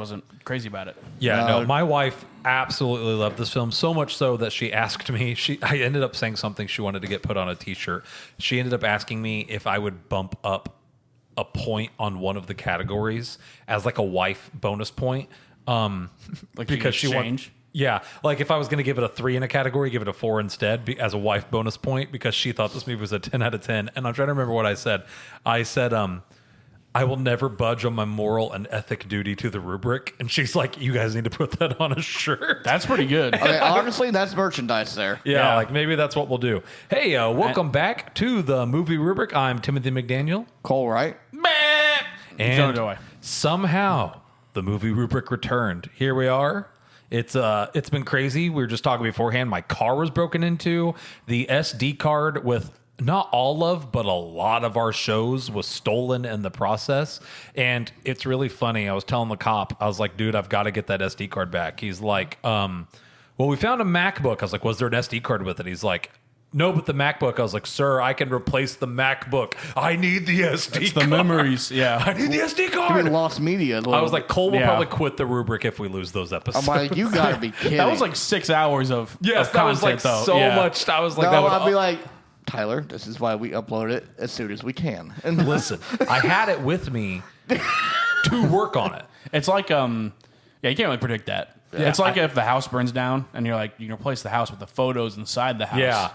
wasn't crazy about it. Yeah, no, my wife absolutely loved this film, so much so that she asked me, I ended up saying something she wanted to get put on a t-shirt. She ended up asking me if I would bump up a point on one of the categories as like a wife bonus point. Like because she wanted, yeah, like if I was going to give it a 3 in a category, give it a 4 instead as a wife bonus point because she thought this movie was a 10 out of 10. And I'm trying to remember what I said. I said, I will never budge on my moral and ethic duty to the rubric. And she's like, you guys need to put that on a shirt. That's pretty good. Okay, honestly, that's merchandise there. Yeah, like maybe that's what we'll do. Hey, welcome back to the Movie Rubric. I'm Timothy McDaniel. Cole, right? And somehow the Movie Rubric returned. Here we are. It's been crazy. We were just talking beforehand. My car was broken into. The SD card with not all of, but a lot of our shows was stolen in the process. And it's really funny. I was telling the cop, I was like, dude, I've got to get that SD card back. He's like, well, we found a MacBook. I was like, was there an SD card with it? He's like, no, but the MacBook. I was like, sir, I can replace the MacBook. I need the SD card. The memories, yeah. I need the SD You card. mean lost media. I was like, Cole will probably quit the rubric if we lose those episodes. I'm like, you gotta be kidding. That was like 6 hours of yes, of that was like content, so though. much. I was like, no, that would, I'd be like, Tyler, this is why we upload it as soon as we can. And listen, I had it with me to work on it. It's like, yeah, you can't really predict that. Yeah, it's like if the house burns down and you're like, you can replace the house with the photos inside the house. Yeah.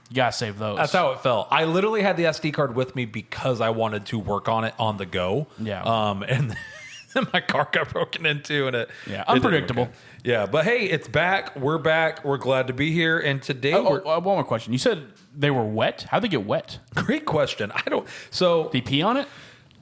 You gotta save those. That's how it felt. I literally had the SD card with me because I wanted to work on it on the go. Yeah. And then my car got broken into, and it unpredictable. Yeah, but hey, it's back. We're back. We're glad to be here. And today, one more question. You said they were wet. How'd they get wet? Great question. I don't. So Did he pee on it?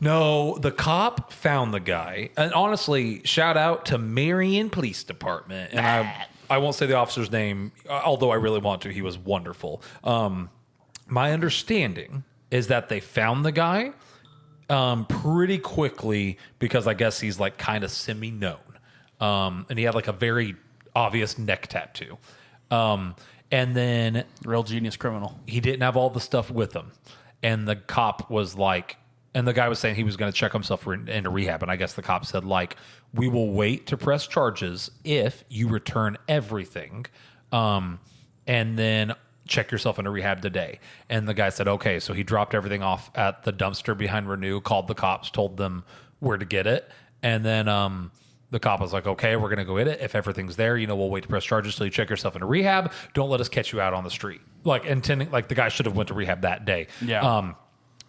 No, the cop found the guy. And honestly, shout out to Marion Police Department. And I won't say the officer's name, although I really want to. He was wonderful. My understanding is that they found the guy pretty quickly because I guess he's like kind of semi-known. And he had like a very obvious neck tattoo. And then Real genius criminal. he didn't have all the stuff with him. And the cop was like, and the guy was saying he was going to check himself into rehab. And I guess the cop said, like, we will wait to press charges if you return everything and then check yourself into rehab today. And the guy said, okay. So he dropped everything off at the dumpster behind Renew, called the cops, told them where to get it. And then the cop was like, okay, we're going to go get it. If everything's there, we'll wait to press charges till you check yourself into rehab. Don't let us catch you out on the street. Like intending, like the guy should have went to rehab that day. Yeah.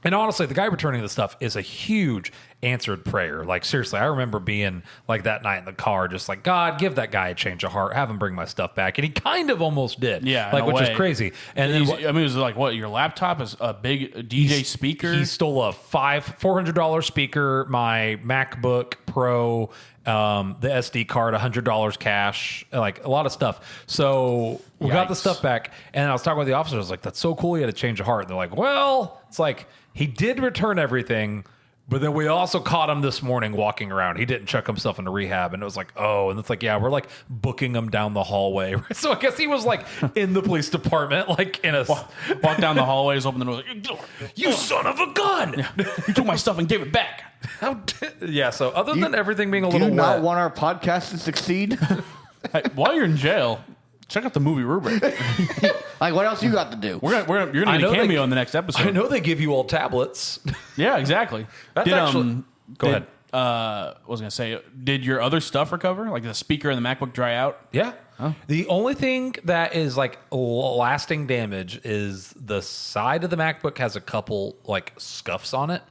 And honestly, the guy returning the stuff is a huge answered prayer. Like, seriously, I remember being like that night in the car, just like, God, give that guy a change of heart. Have him bring my stuff back. And he kind of almost did. Yeah. Like, which is crazy. And then, I mean, it was like, what, your laptop is a big DJ speaker? He stole a $400 speaker, my MacBook Pro, the SD card, $100 cash, like a lot of stuff. So we got the stuff back. And I was talking with the officer. I was like, that's so cool. He had a change of heart. And they're like, well, it's like, he did return everything, but then we also caught him this morning walking around. He didn't check himself into rehab. And it was like, oh, and it's like, yeah, we're like booking him down the hallway. So I guess he was like in the police department, like in a... Walk down the hallways, open the door, like, you son of a gun! Yeah. You took my stuff and gave it back. Yeah, so other than everything being a little Do you wet... not want our podcast to succeed? Hey, while you're in jail, check out the Movie Rubric. Like, what else you got to do? You're going to get a cameo in the next episode. I know they give you all tablets. Yeah, exactly. That's actually... Go ahead. What was I going to say? Did your other stuff recover? Like the speaker and the MacBook dry out? Yeah. Oh. The only thing that is like lasting damage is the side of the MacBook has a couple like scuffs on it.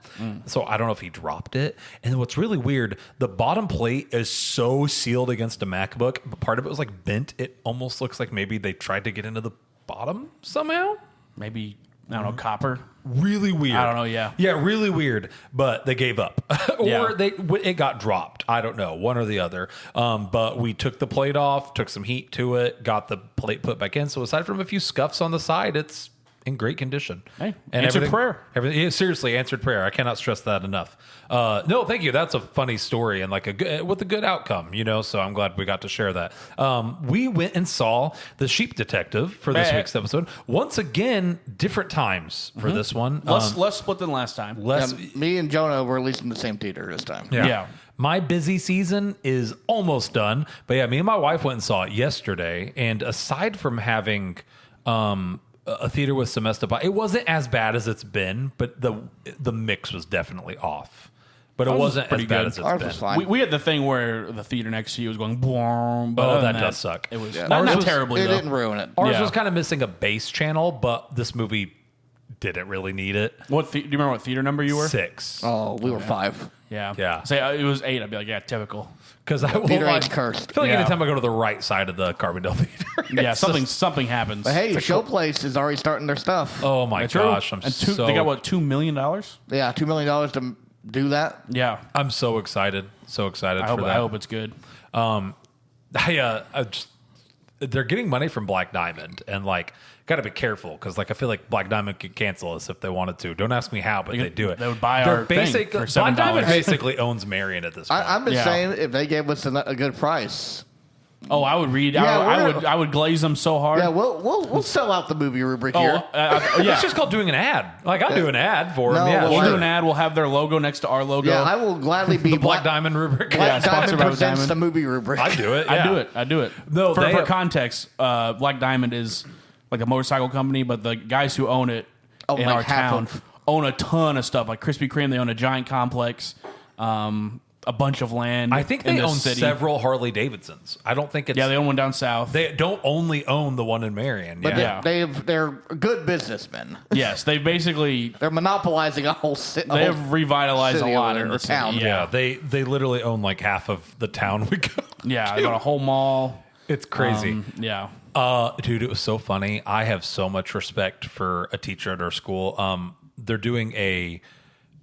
So I don't know if he dropped it. And what's really weird, the bottom plate is so sealed against a MacBook, but part of it was like bent. It almost looks like maybe they tried to get into the bottom somehow. Maybe, I don't know, copper? Really weird. I don't know, yeah. Yeah, really weird, but they gave up. Or it got dropped. I don't know, one or the other. But we took the plate off, took some heat to it, got the plate put back in. So aside from a few scuffs on the side, it's in great condition. Hey, and answered prayer. Everything, seriously, answered prayer. I cannot stress that enough. No, thank you. That's a funny story and like with a good outcome, So I'm glad we got to share that. We went and saw The Sheep Detective for this week's episode. Once again, different times for this one. Less split than last time. Me and Jonah were at least in the same theater this time. Yeah. My busy season is almost done. But yeah, me and my wife went and saw it yesterday. And aside from having a theater with some messed up, it wasn't as bad as it's been, but the mix was definitely off. But it wasn't as bad as it's Ours been. was fine. We had the thing where the theater next to you was going boom. But Oh, other than that does suck. It was Yeah. not Ours was- terribly It though. didn't ruin it. Ours Yeah. was kind of missing a bass channel, but this movie didn't really need it. Do you remember what theater number you were? 6. Oh, we were 5. Yeah. Yeah. Say it was 8. I'd be like, yeah, typical. Because I will Theater like, ain't cursed. I feel like Yeah. anytime I go to the right side of the Carbondale Theater. Yeah, it's something happens. But hey, Showplace is already starting their stuff. Oh my True. gosh, I'm And so they got what, $2 million? Yeah, $2 million to do that. Yeah. I'm so excited. So excited for that. I hope it's good. They're getting money from Black Diamond, and like, got to be careful because like I feel like Black Diamond could cancel us if they wanted to. Don't ask me how, but they do it. they would buy They're our thing for $7. Black Diamond basically owns Marion at this point. I'm just Yeah. saying, if they gave us a good price, Oh, I would read. Yeah, I would glaze them so hard. yeah, we'll sell out the movie rubric Oh, here. yeah. It's just called doing an ad. Like I'll do an ad for them. No, Yeah, well, We'll sure. do an ad. We'll have their logo next to our logo. Yeah, I will gladly be The Black Diamond rubric. Black Yeah, sponsored Diamond by presents Diamond. the movie rubric. I do it. I Yeah. do it. No, for they- context, Black Diamond is like a motorcycle company, but the guys who own it Own in like our half town of- own a ton of stuff. Like Krispy Kreme, they own a giant complex, a bunch of land. I think in they the own city. several Harley Davidsons. I don't think it's. Yeah, they own one down south. They don't only own the one in Marion. But Yeah. Yeah. they're good businessmen. Yes, they basically They're monopolizing a whole city. they have revitalized a city lot over in there, the or city. town. Yeah, they literally own like half of the town we go. Yeah, they got a whole mall. It's crazy. Yeah. Dude, it was so funny. I have so much respect for a teacher at our school. They're doing a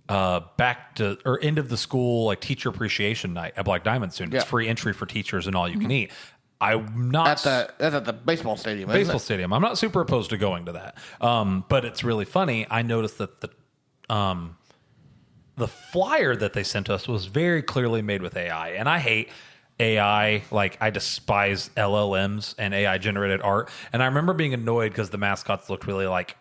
back to or end of the school like teacher appreciation night at Black Diamond soon. It's Yeah. free entry for teachers and all you can eat. I'm not That's at the baseball stadium. Isn't baseball it? stadium. I'm not super opposed to going to that. But it's really funny. I noticed that the flyer that they sent us was very clearly made with AI, and I hate AI. Like I despise LLMs and AI generated art. And I remember being annoyed because the mascots looked really like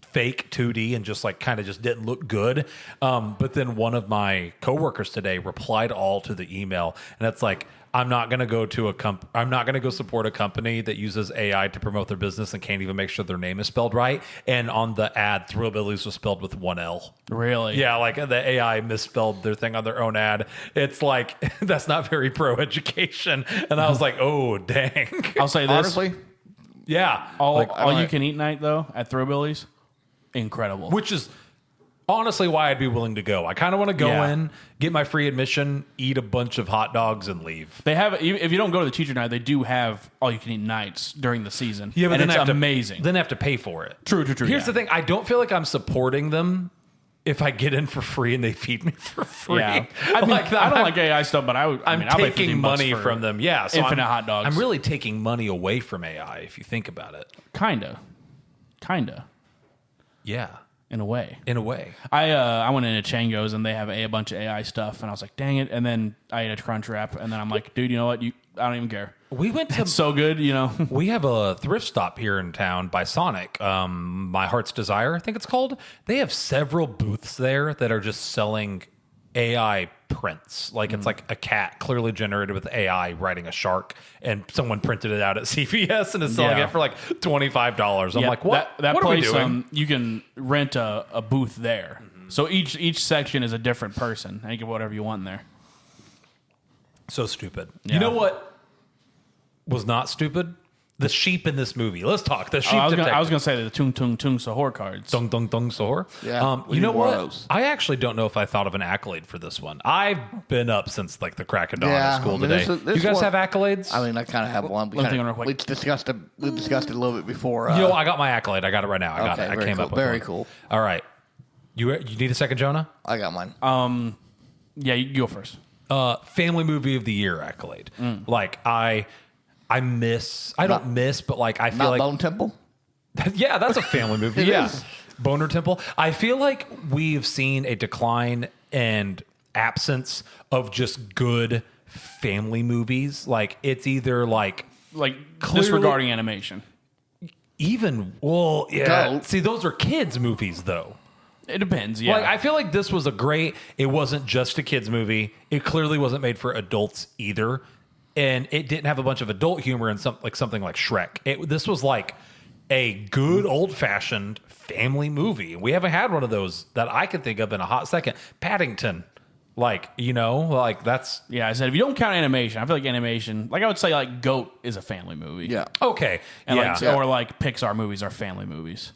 fake 2D and just like kind of just didn't look good. But then one of my coworkers today replied all to the email, and it's like, I'm not going to go to I'm not going to go support a company that uses AI to promote their business and can't even make sure their name is spelled right. And on the ad, Thrillbillies was spelled with 1 L. Really? Yeah, like the AI misspelled their thing on their own ad. It's like, that's not very pro education. And I was like, oh, dang. I'll say this. Honestly, Yeah. all don't- you can eat night though at Throwbillies, incredible. Which is honestly why I'd be willing to go. I kind of want to go Yeah. in, get my free admission, eat a bunch of hot dogs, and leave. They have, if you don't go to the teacher night, they do have all you can eat nights during the season. Yeah, but and then it's I have amazing. Then I have to pay for it. True. Here's yeah. the thing: I don't feel like I'm supporting them if I get in for free and they feed me for free. Yeah, I mean, I don't like AI stuff, but I would. I'm I'll pay taking 15 bucks money for from them. Yeah, so infinite hot dogs. I'm really taking money away from AI if you think about it. Kinda, Yeah, in a way. in a way. I went into Chango's and they have a bunch of AI stuff, and I was like, dang it. And then I ate a Crunch Wrap, and then I'm like, dude, you know what? I don't even care. We went to It's so good, you know. We have a thrift stop here in town by Sonic. My Heart's Desire, I think it's called. They have several booths there that are just selling AI prints. Like it's like a cat clearly generated with AI riding a shark, and someone printed it out at CVS and is selling Yeah. it for like $25. I'm Yeah, like, what? That what place, are we doing? you can rent a booth there. So each section is a different person. And you can get whatever you want in there. So stupid. Yeah. You know what was not stupid? The sheep in this movie. Let's talk. The sheep I was detective. gonna say the Tung Tung Tung Sahor cards. Dung dung dung sohor. Yeah, we you know need more of what? those. I actually don't know if I thought of an accolade for this one. I've been up since like the crack of dawn Yeah, at school I mean, today. this you guys one- have accolades? I mean, I kind of have one. let me think on it real quick. We discussed it a little bit before. you know, I got my accolade. I got it right now. I got Okay, it. I very came cool, up with very one. cool. All right. You need a second, Jonah? I got mine. Yeah, you go first. Family movie of the year accolade. Like I don't miss, but like I feel Not like Bone Temple. yeah, that's a family movie. It Yeah. is. Boner Temple. I feel like we've seen a decline and absence of just good family movies. Like it's either like Like Clearly- disregarding animation. yeah. Don't. See, those are kids movies though. It depends. Yeah. Like, I feel like this was it wasn't just a kids movie. It clearly wasn't made for adults either. And it didn't have a bunch of adult humor and something like Shrek. This was like a good old-fashioned family movie. We haven't had one of those that I can think of in a hot second. Paddington. Like, that's... Yeah, I said, if you don't count animation, I feel like animation... Like, I would say, like, GOAT is a family movie. Yeah. Okay. And yeah. Or, like, Pixar movies are family movies.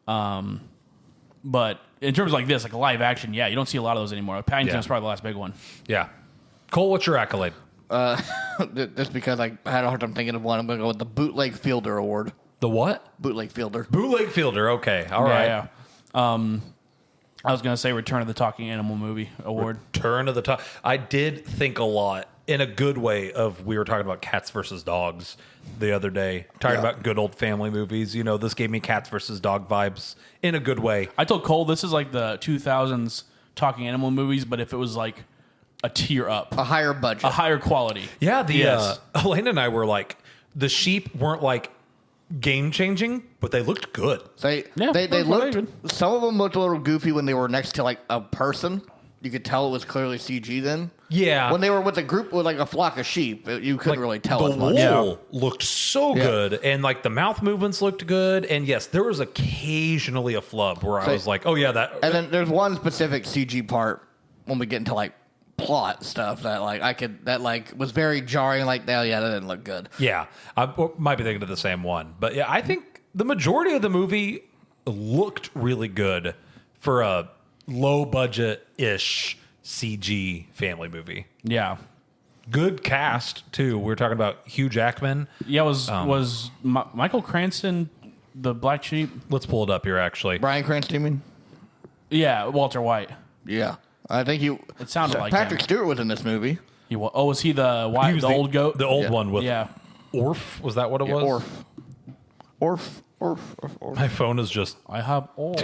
But in terms of, like, this, like, live action, yeah, you don't see a lot of those anymore. Paddington's probably the last big one. Yeah. Cole, what's your accolade? Just because I had a hard time thinking of one, I'm going to go with the Bootleg Fielder Award. The what? Bootleg Fielder. Bootleg Fielder. Okay. All right. Yeah. I was going to say Return of the Talking Animal Movie Award. Return of the Talk. I did think a lot, in a good way, we were talking about cats versus dogs the other day. Talking about good old family movies. This gave me cats versus dog vibes in a good way. I told Cole this is like the 2000s Talking Animal movies, but if it was like a tier up. A higher budget. A higher quality. Yeah, Elena and I were like, the sheep weren't like game changing, but they looked good. They looked. Some of them looked a little goofy when they were next to like a person. You could tell it was clearly CG then. Yeah. When they were with a group with like a flock of sheep, you couldn't really tell the as much. wool looked so good, and like the mouth movements looked good. And yes, there was occasionally a flub where I was like, "Oh yeah, that." And then there's one specific CG part when we get into like plot stuff that was very jarring. Like, oh yeah, that didn't look good. Yeah, I might be thinking of the same one, but yeah, I think the majority of the movie looked really good for a low budget ish CG family movie. Yeah. Good cast too. We were talking about Hugh Jackman. Yeah, was Michael Cranston the black sheep? Let's pull it up here. Actually, Bryan Cranston, you mean? Yeah, Walter White. Yeah, I think It sounded like Patrick him. Stewart was in this movie. Was he the white, was the old goat? the old one with Yeah. Orf. Was that what it was? Orf. My phone is just. I have all.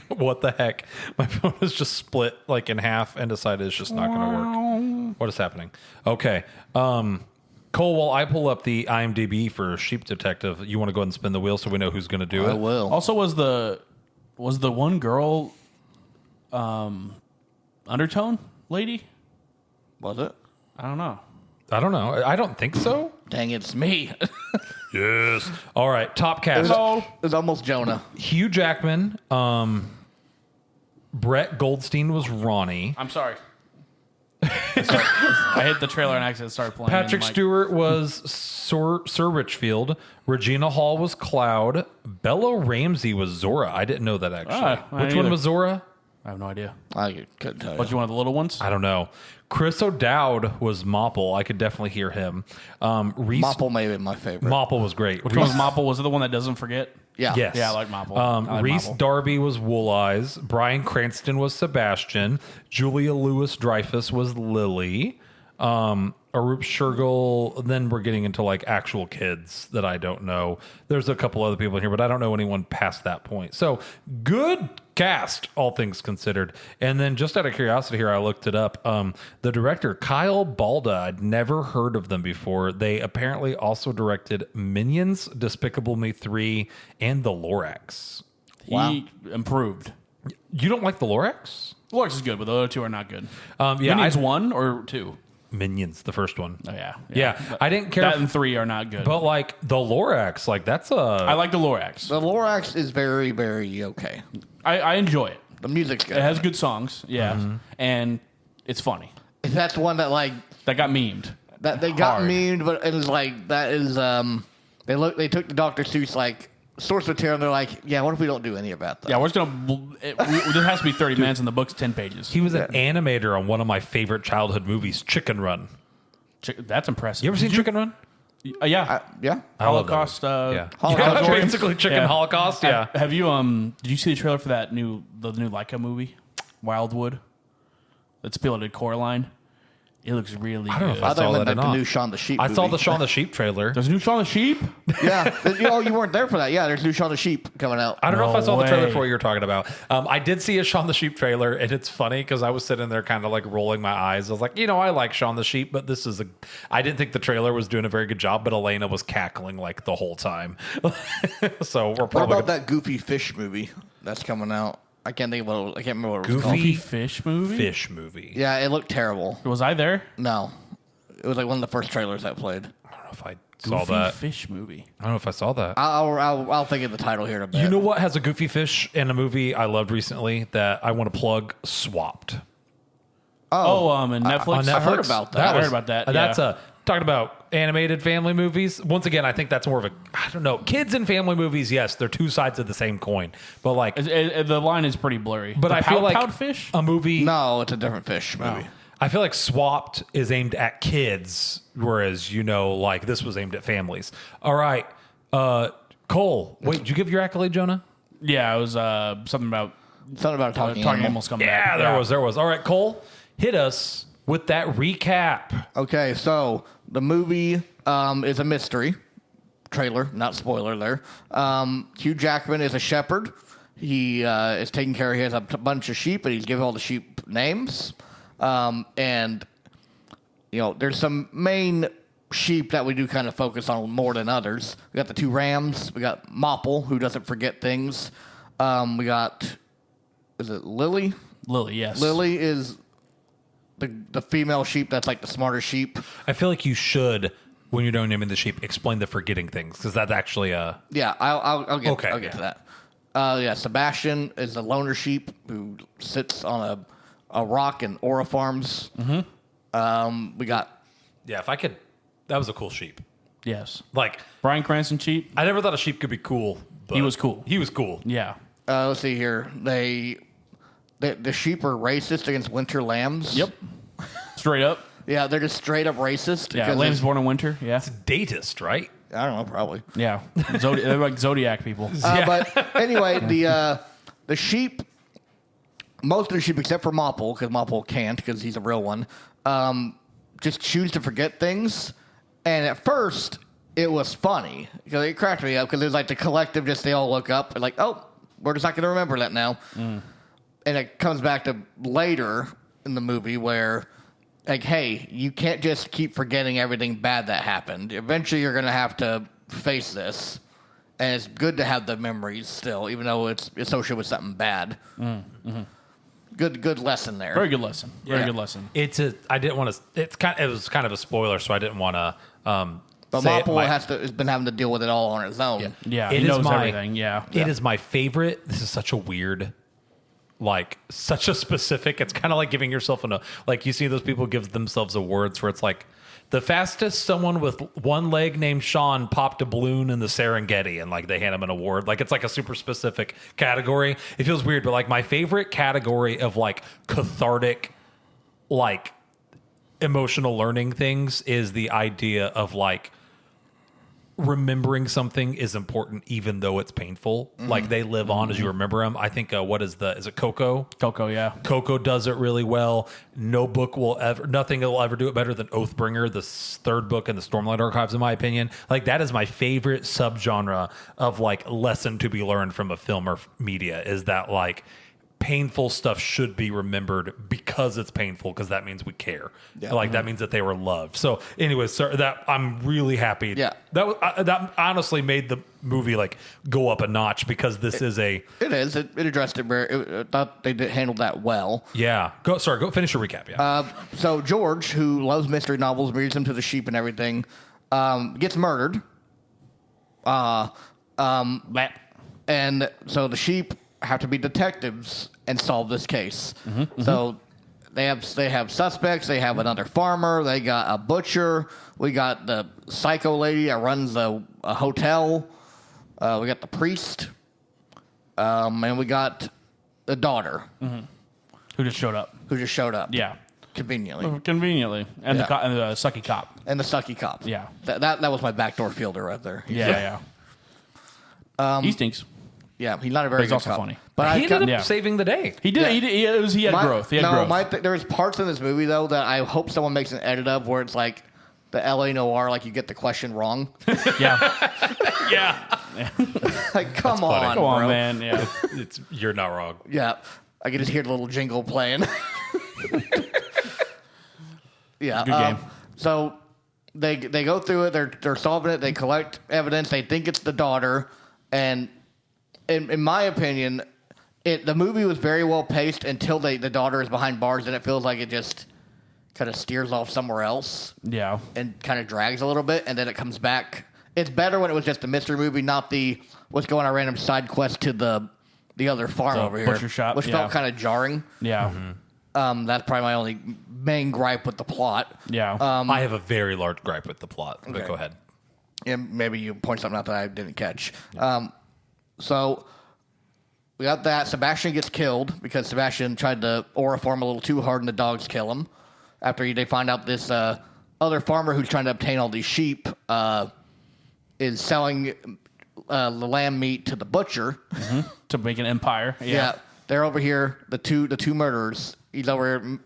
What the heck? My phone is just split like in half and decided it's just not going to work. What is happening? Okay. Cole, while I pull up the IMDb for Sheep Detective, you want to go ahead and spin the wheel so we know who's going to do it? I will. Also, was the one girl undertone lady? Was it? I don't know. I don't know. I don't think so. Dang, it's me. Yes. All right. Top cast. It's almost Jonah. Hugh Jackman. Brett Goldstein was Ronnie. I'm sorry. I hit the trailer and accidentally started playing. Patrick Stewart was Sir Richfield. Regina Hall was Cloud. Bella Ramsey was Zora. I didn't know that actually. Which one was Zora? I have no idea. I couldn't tell you. Was you one of the little ones? I don't know. Chris O'Dowd was Mopple. I could definitely hear him. Reese Mopple may have been my favorite. Mopple was great. Which one was Mopple? Was it the one that doesn't forget? Yeah. Yes. Yeah, I like Mopple. I like Reese Mopple. Darby was Wool Eyes. Bryan Cranston was Sebastian. Julia Louis-Dreyfus was Lily. Arup Shergill. Then we're getting into like actual kids that I don't know. There's a couple other people in here, but I don't know anyone past that point. So good cast, all things considered. And then just out of curiosity here, I looked it up. The director, Kyle Balda, I'd never heard of them before. They apparently also directed Minions, Despicable Me 3, and The Lorax. He improved. You don't like The Lorax? Lorax is good, but the other two are not good. Yeah, Minions 1 or 2? Minions, the first one. Oh, yeah. Yeah, I didn't care. That and 3 are not good. But like the Lorax, like that's I like the Lorax. The Lorax is very, very okay. I enjoy it. The music's good. It has good songs, yeah, and it's funny. That's one that like That got memed. that they got Hard. memed, but it was like that is they took the Dr. Seuss like source material and they're like, yeah, what if we don't do any of that? Though? Yeah, we're just gonna. There has to be 30 minutes, and the book's 10 pages. he was an animator on one of my favorite childhood movies, Chicken Run. That's impressive. You ever seen Chicken Run? Yeah, Yeah. I love that Holocaust. Yeah, Holocaust yeah story? basically Chicken Yeah. Holocaust. Yeah. Have you Did you see the trailer for the new Leica movie, Wildwood? That's piloted Coraline. It looks really I don't know good. if I I thought saw you meant that or like the not. new Shaun the Sheep. I saw movie. the Shaun the Sheep trailer. There's a new Shaun the Sheep. Yeah. You weren't there for that. Yeah, there's new Shaun the Sheep coming out. I don't know if No I saw the trailer way. for what you're talking about. I did see a Shaun the Sheep trailer, and it's funny because I was sitting there kind of like rolling my eyes. I was like, I like Shaun the Sheep, but this is I didn't think the trailer was doing a very good job, but Elena was cackling like the whole time. So we're What probably about that Goofy Fish movie that's coming out? I can't think of what I can't remember what it was Goofy called. Fish movie. Fish movie. Yeah, it looked terrible. Was I there? No, it was like one of the first trailers that played. I don't know if I saw Goofy that. Fish movie. I don't know if I saw that. I'll think of the title here in a bit. You know what has a goofy fish in a movie I loved recently that I want to plug? Swapped. And Netflix. On Netflix. I've heard about that. I heard about that, That's yeah. talking about animated family movies. Once again, I think that's more of a, I don't know, kids and family movies. Yes, they're two sides of the same coin, but like, The line is pretty blurry. but I feel like Fish. a movie. No, it's a different fish movie. I feel like Swapped is aimed at kids, whereas like this was aimed at families. All right, Cole. Wait, did you give your accolade, Jonah? Yeah, it was something about Something about a talking talking animal. animals coming Yeah, back. there was. All right, Cole, hit us with that recap. Okay, so the movie is a mystery trailer, not spoiler there. Hugh Jackman is a shepherd. He is taking care of, he has a bunch of sheep, and he's giving all the sheep names. And, there's some main sheep that we do kind of focus on more than others. We got the two rams. We got Mopple, who doesn't forget things. We got, is it Lily? Lily, yes. Lily is the female sheep that's like the smarter sheep. I feel like you should, when you're doing naming the sheep, explain the forgetting things because that's actually a. Yeah, I'll get Okay, I'll get to that. Sebastian is the loner sheep who sits on a rock in Aura Farms. Mm-hmm. We got Yeah, if I could, that was a cool sheep. Yes. Like Bryan Cranston cheap. I never thought a sheep could be cool. But He was cool. He was cool. Yeah. let's see here. The sheep are racist against winter lambs. Yep. Straight up. Yeah, they're just straight up racist. Yeah. because Lambs it's- born in winter. Yeah. Datist, right? I don't know, probably. Yeah. They're like Zodiac people. But anyway, the sheep, most of the sheep except for Mopple, because Mopple can't because he's a real one, just choose to forget things. And at first, it was funny because it cracked me up because it was like the collective, just they all look up and like, oh, we're just not going to remember that now. And it comes back to later in the movie where, like, hey, you can't just keep forgetting everything bad that happened. Eventually, you're going to have to face this. And it's good to have the memories still, even though it's associated with something bad. Mm-hmm. Good lesson there. Very good lesson. Very Yeah. good lesson. I didn't want to. It was kind of a spoiler, so I didn't want to. But say it Mopple might- has been having to deal with it all on his own. Yeah. It He is knows my- everything. Yeah. It is my favorite. This is such a weird, like, such a specific. It's kind of like giving yourself like you see those people give themselves awards where it's like the fastest someone with one leg named Sean popped a balloon in the Serengeti and like they hand him an award. Like it's like a super specific category. It feels weird, but like my favorite category of like cathartic, like emotional learning things is the idea of like remembering something is important even though it's painful. Like they live on as you remember them. I think is it Coco? Coco, yeah. Coco does it really well. Nothing will ever do it better than Oathbringer, the third book in the Stormlight Archives, in my opinion. Like that is my favorite subgenre of like lesson to be learned from a film or media is that like painful stuff should be remembered because it's painful because that means we care. Yeah. Like that means that they were loved. So anyways, sir, that I'm really happy. Yeah. That honestly made the movie like go up a notch because this is a It is. It addressed it very. I thought they handled that well. yeah. Go finish your recap. Yeah. So George, who loves mystery novels, reads them to the sheep and everything, gets murdered. And so the sheep have to be detectives and solve this case. So they have suspects. They have another farmer. They got a butcher. We got the psycho lady that runs a hotel. We got the priest. And we got the daughter Who just showed up. who just showed up. Yeah. Conveniently. Conveniently. And Yeah. and the sucky cop. And the sucky cop. Yeah. That was my backdoor fielder right there. Yeah, yeah. He stinks. Yeah, he's not a very he's good also cop. funny. But he ended up yeah. saving the day. He did. Yeah. He had growth. He had growth. There's parts in this movie though that I hope someone makes an edit of where it's like the LA noir, like you get the question wrong. Yeah. Yeah. Like, come funny. on, Come on, bro. man. Yeah. You're not wrong. Yeah, I can just hear the little jingle playing. Yeah. Good game. So they go through it. They're solving it. They collect evidence. They think it's the daughter, and in my opinion, the movie was very well paced until the daughter is behind bars, and it feels like it just kind of steers off somewhere else. Yeah. And kind of drags a little bit, and then it comes back. It's better when it was just a mystery movie, not the let's go on a random side quest to the other farm over here. Butcher shop, which felt kind of jarring. Yeah. That's probably my only main gripe with the plot. Yeah. I have a very large gripe with the plot, but Okay. go ahead. And maybe you point something out that I didn't catch. So we got that. Sebastian gets killed because Sebastian tried to aura farm a little too hard and the dogs kill him. After they find out this other farmer who's trying to obtain all these sheep is selling the lamb meat to the butcher. To make an empire. Yeah. They're over here, the two murderers. He's over here.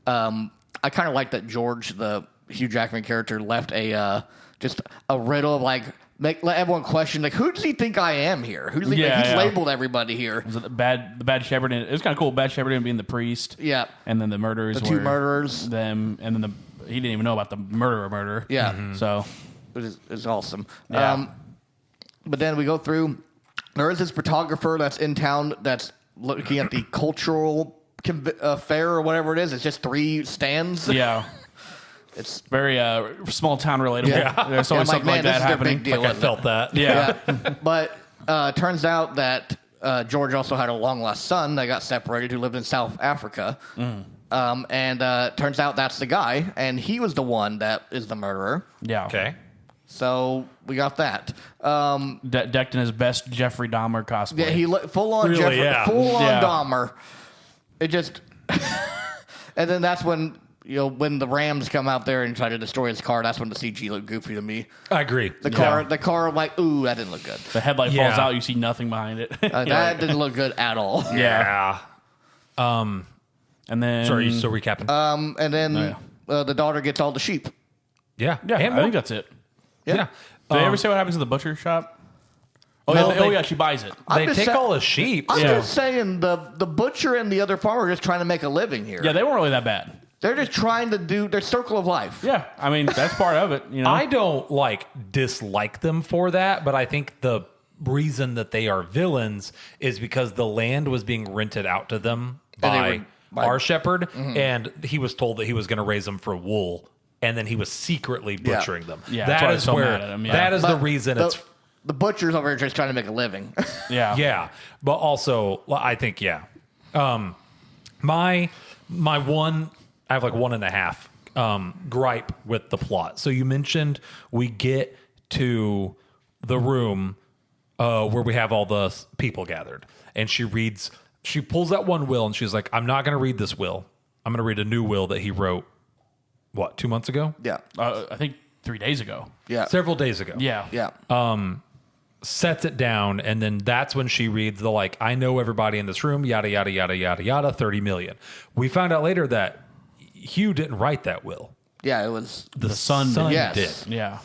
I kind of like that George, the Hugh Jackman character, left just a riddle of like let everyone question like who does he think I am here? Who's he? He's labeled everybody here. Was it the bad shepherd? It was kind of cool. Bad shepherd being the priest. Yeah. And then the murderers. The two were murderers. Them, and then he didn't even know about the murder. Yeah. So It's awesome. Yeah. But then we go through. There is this photographer that's in town that's looking at the cultural fair or whatever it is. It's just 3 stands. yeah. It's Very small town relatable. Yeah. There's always Yeah, something like this that is their happening. big deal. I felt that. Yeah. But turns out that George also had a long lost son that got separated who lived in South Africa. And turns out that's the guy, and he was the one that is the murderer. Yeah. Okay. So we got that. Decked in his best Jeffrey Dahmer cosplay. Yeah, he full on Really, Jeffrey, yeah. full on Yeah. Dahmer. It just, and then that's when when the Rams come out there and try to destroy his car. That's when the CG looked goofy to me. I agree. The car, I'm like, ooh, that didn't look good. The headlight Yeah. falls out. You see nothing behind it. That didn't look good at all. Yeah. And then Sorry, so recapping. And then the daughter gets all the sheep. yeah. yeah, And I more. think that's it. Yeah. Did they ever say what happens to the butcher shop? Oh, No, yeah, they- she buys it. I'm They just take sa- all the sheep. I'm Yeah. just saying the butcher and the other farmer are just trying to make a living here. Yeah, they weren't really that bad. They're just trying to do their circle of life. Yeah, I mean that's part of it. You know, I don't dislike them for that, but I think the reason that they are villains is because the land was being rented out to them by our shepherd, and he was told that he was going to raise them for wool, and then he was secretly butchering them. Yeah, that's why I that was is so where mad at him, yeah. that is the But reason it's the butcher's over here just trying to make a living. yeah, yeah. But also, I think my one. I have 1.5 gripe with the plot. So you mentioned we get to the room where we have all the people gathered, and she pulls out one will, and she's like, "I'm not going to read this will. I'm going to read a new will that he wrote. 2 months ago? Yeah. I think 3 days ago. Yeah. Several days ago. Yeah, Yeah. Sets it down, and then that's when she reads the I know everybody in this room, yada yada yada yada yada, 30 million. We found out later that Hugh didn't write that will. Yeah, it was The son Yes. did. yeah.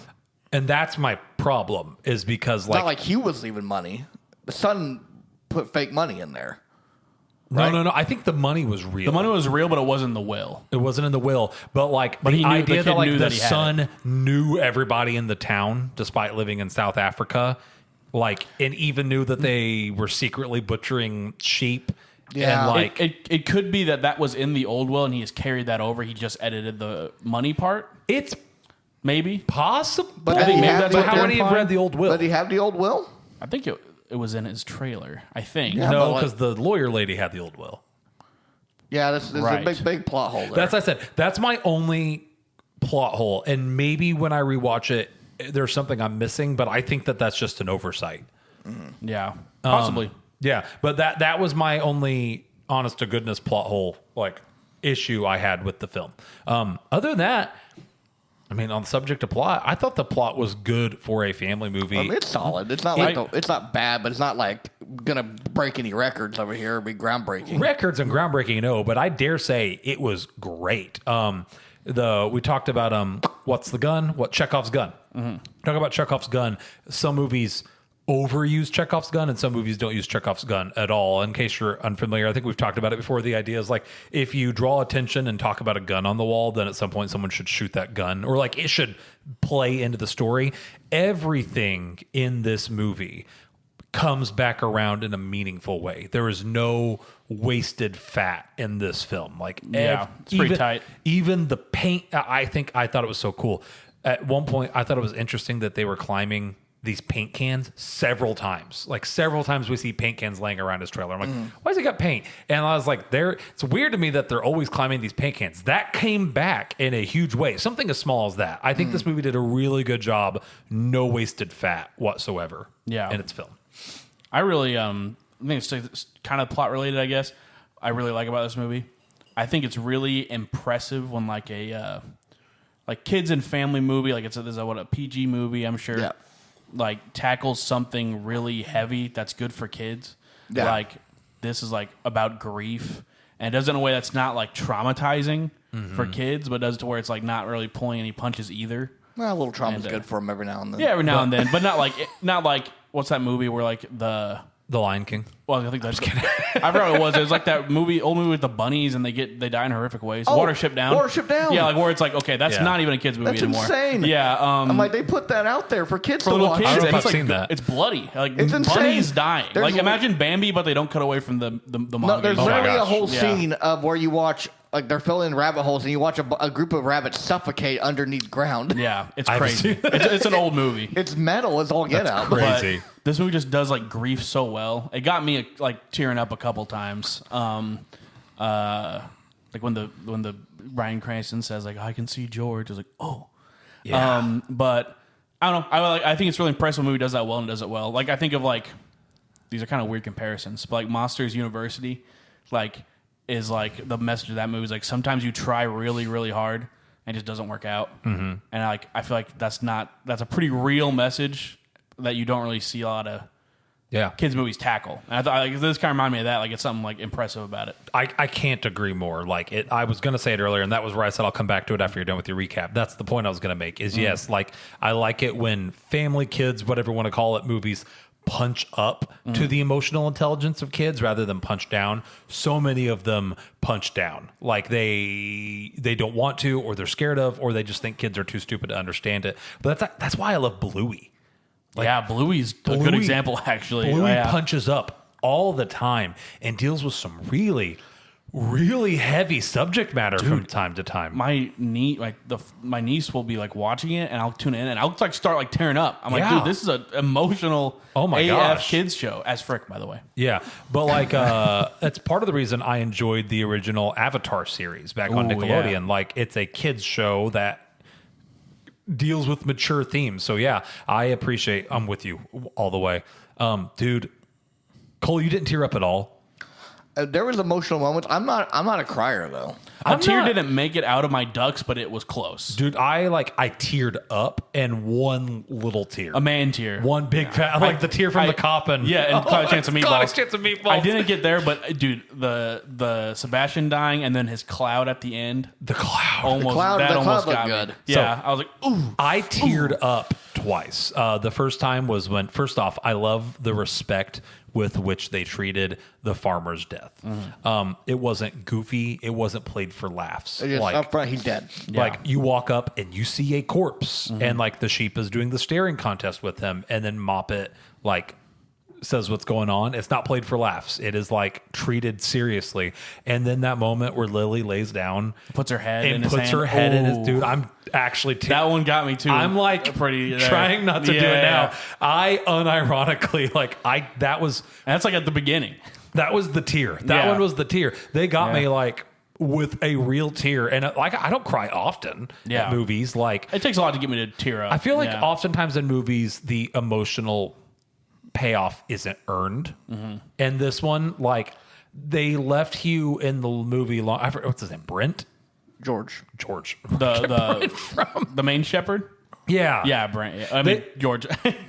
And that's my problem, is because not like Hugh was leaving money. The son put fake money in there. right? no. I think the money was real. The money was real, but it wasn't in the will. It wasn't in the will, but But the he knew- idea the kid that knew the that he had son knew everybody in the town despite living in South Africa, and even knew that they were secretly butchering sheep. Yeah. And It could be that was in the old will, and he has carried that over. He just edited the money part, it's maybe. possible. But I think maybe have that's the- what how they're would he have implying. read the old will? Did he have the old will? I think it was in his trailer. I think. Yeah. No, but because the lawyer lady had the old will. Yeah, this is Right. a big plot hole there. That's I said. That's my only plot hole. And maybe when I rewatch it, there's something I'm missing. But I think that that's just an oversight. Yeah, possibly. Yeah, but that was my only honest to goodness plot hole issue I had with the film. Other than that, I mean, on the subject of plot, I thought the plot was good for a family movie. It's solid. It's not it's not bad, but it's not gonna break any records over here or be groundbreaking. Records and groundbreaking, no, but I dare say it was great. We talked about what's the gun? What Chekhov's gun? Talk about Chekhov's gun. Some movies overuse Chekhov's gun, and some movies don't use Chekhov's gun at all. In case you're unfamiliar, I think we've talked about it before. The idea is if you draw attention and talk about a gun on the wall, then at some point someone should shoot that gun, or it should play into the story. Everything in this movie comes back around in a meaningful way. There is no wasted fat in this film. Like, it's pretty tight. Even the paint, I thought it was so cool. At one point, I thought it was interesting that they were climbing these paint cans several times. Like, several times we see paint cans laying around his trailer. I'm like, why has he got paint? And I was like, it's weird to me that they're always climbing these paint cans. That came back in a huge way. Something as small as that. I think this movie did a really good job. No wasted fat whatsoever in its film. I really, I think it's kind of plot related, I guess. I really like about this movie. I think it's really impressive when like a kids and family movie, like this is a PG movie, I'm sure. Yeah. Like tackles something really heavy that's good for kids. Yeah. Like this is like about grief, and it does it in a way that's not like traumatizing for kids, but does it to where it's like not really pulling any punches either. Well, a little trauma's good for them every now and then. Yeah, every now and then, but not like what's that movie where like the Lion King. Well, I think that's. I forgot what it was. It was like that old movie with the bunnies, and they die in horrific ways. Watership Down. Watership Down. Yeah, like where it's like, okay, that's not even a kids movie that's anymore. Insane. Yeah, I'm like, they put that out there for kids for to little watch. kids. I don't know if It's I've seen that. It's bloody. Like It's bunnies insane. dying. There's imagine Bambi, but they don't cut away from the No, mongoose. there's my literally a gosh. whole Yeah. scene of where you watch, like, they're filling in rabbit holes, and you watch a group of rabbits suffocate underneath ground. Yeah, it's I haven't crazy. seen that. it's an old movie. It's metal as all get out. crazy. But Crazy. this movie just does like grief so well. It got me like tearing up a couple times. Like when the Bryan Cranston says like, I can see George. It's like, oh, Yeah. but I don't know. I think it's really impressive when a movie does that well and does it well. Like I think of like these are kind of weird comparisons, but like Monsters University, like is like the message of that movie is like sometimes you try really really hard and it just doesn't work out. And I feel like that's a pretty real message that you don't really see a lot of kids movies tackle. And I thought like, this kind of reminded me of that. Like it's something like impressive about it. I can't agree more. Like I was going to say it earlier, and that was where I said I'll come back to it after you're done with your recap. That's the point I was going to make. Is yes, like I like it when family, kids, whatever you want to call it, movies punch up to the emotional intelligence of kids rather than punch down. So many of them punch down, like they don't want to, or they're scared of, or they just think kids are too stupid to understand it. But that's why I love Bluey. Like, Bluey's a good example, actually. Bluey punches up all the time and deals with some really, really heavy subject matter from time to time. My niece will be like watching it, and I'll tune in, and I'll like start like tearing up. I'm like, Yeah. dude, this is an emotional AF gosh. kids show. As frick, by the way. Yeah, but like that's part of the reason I enjoyed the original Avatar series back on Ooh, Nickelodeon. yeah. Like it's a kids show that deals with mature themes. So yeah, I'm with you all the way. Dude, Cole, you didn't tear up at all. There was emotional moments. I'm not a crier though. A tear didn't make it out of my ducts, but it was close. Dude, I teared up and one little tear. A man tear. One big fat, like the tear from the cop and and Cloud Chance of Meatballs. Cloud Chance of Meatballs. I didn't get there, but dude, the Sebastian dying and then his cloud at the end. The cloud. Almost cloud almost looked got good. me. Yeah, I was like, ooh. I teared up twice. The first time was when, first off, I love the respect with which they treated the farmer's death. It wasn't goofy. It wasn't played for laughs. Just up front, he's dead. Like you walk up and you see a corpse, and like the sheep is doing the staring contest with him, and then Moppet like says what's going on. It's not played for laughs. It is like treated seriously. And then that moment where Lily lays down, Puts her head in and his puts hand. her head in his Ooh. dude. I'm actually That one got me too. I'm like pretty trying not to do it now. Yeah. I unironically that was And that's like at the beginning. that was the tear. That Yeah. one was the tear. They got Yeah. me like with a real tear, and like I don't cry often Yeah. at movies. Like It takes a lot to get me to tear up. I feel like Yeah. oftentimes in movies the emotional payoff isn't earned, and this one like they left Hugh in the movie long. I forget what's his name, Brent. George. the main shepherd. Yeah. Brent. Yeah. I mean George.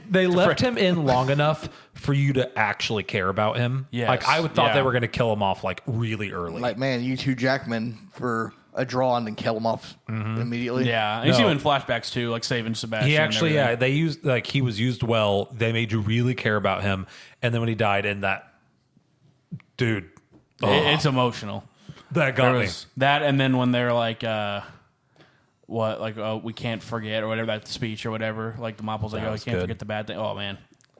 They left him in long enough for you to actually care about him. Yes. Like I thought Yeah. they were going to kill him off like really early. Like, man, you two Jackman for a draw and then kill him off immediately. Yeah, and you see No. him in flashbacks too, like saving Sebastian. he and actually, everything. they used like he was used well. They made you really care about him, and then when he died, and that dude, It's emotional. that There got me. was that, and then when they're like, we can't forget or whatever that speech or whatever. Like the Mopple's like, That we was can't good. forget the bad thing. Oh man,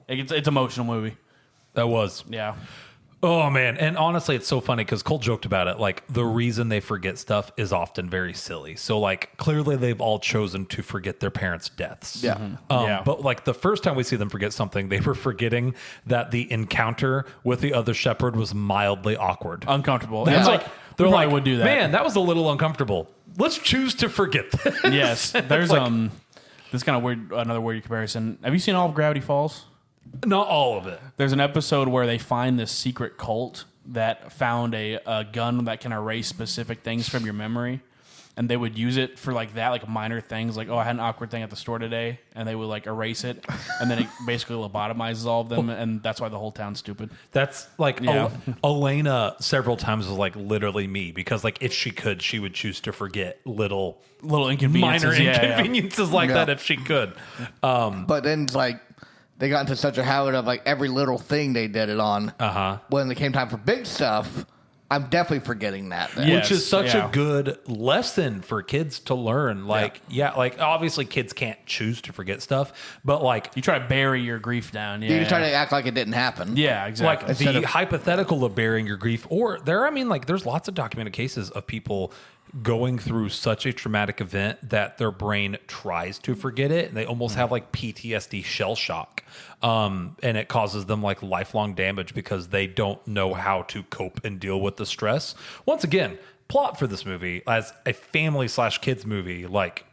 it's emotional movie. That was. Yeah. Oh, man. And honestly, it's so funny because Cole joked about it. Like, the reason they forget stuff is often very silly. So, like, clearly they've all chosen to forget their parents' deaths. Yeah. Yeah. But, like, the first time we see them forget something, they were forgetting that the encounter with the other shepherd was mildly awkward. Uncomfortable. It's It's like, like, they're we like, probably would do that. man, that was a little uncomfortable. Let's choose to forget this. Yes. There's, like- this kind of weird, another weird comparison. Have you seen all of Gravity Falls? Not all of it. There's an episode where they find this secret cult that found a gun that can erase specific things from your memory. And they would use it for like that, like minor things, like, oh, I had an awkward thing at the store today, and they would like erase it, and then it basically lobotomizes all of them, and that's why the whole town's stupid. That's like Yeah. Elena several times was like literally me because like if she could, she would choose to forget little Inconveniences. minor Yeah, yeah. inconveniences like Yeah. that if she could. But then it's like they got into such a habit of like every little thing they did it on. When it came time for big stuff, I'm definitely forgetting that. Then. Yeah. Which is such yeah. a good lesson for kids to learn. Like, like obviously kids can't choose to forget stuff, but like You try to bury your grief down. Yeah. You can try to act like it didn't happen. Yeah, exactly. like the hypothetical of burying your grief, or there's lots of documented cases of people going through such a traumatic event that their brain tries to forget it and they almost have like PTSD shell shock. And it causes them like lifelong damage because they don't know how to cope and deal with the stress. Once again, plot for this movie as a family/kids movie, like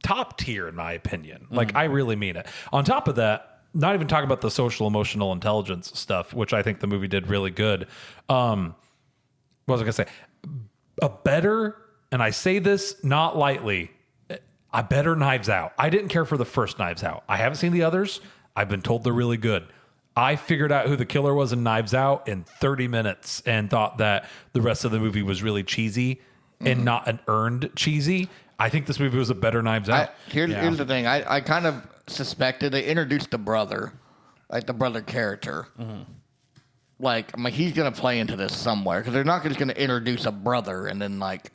top tier in my opinion. Like I really mean it. On top of that, not even talking about the social emotional intelligence stuff, which I think the movie did really good. What was I gonna say? A better, and I say this not lightly, a better Knives Out. I didn't care for the first Knives Out. I haven't seen the others. I've been told they're really good. I figured out who the killer was in Knives Out in 30 minutes and thought that the rest of the movie was really cheesy and not an earned cheesy. I think this movie was a better Knives Out. Here's the thing. I kind of suspected they introduced the brother, like the brother character. Like, I'm like, he's going to play into this somewhere because they're not just going to introduce a brother and then, like,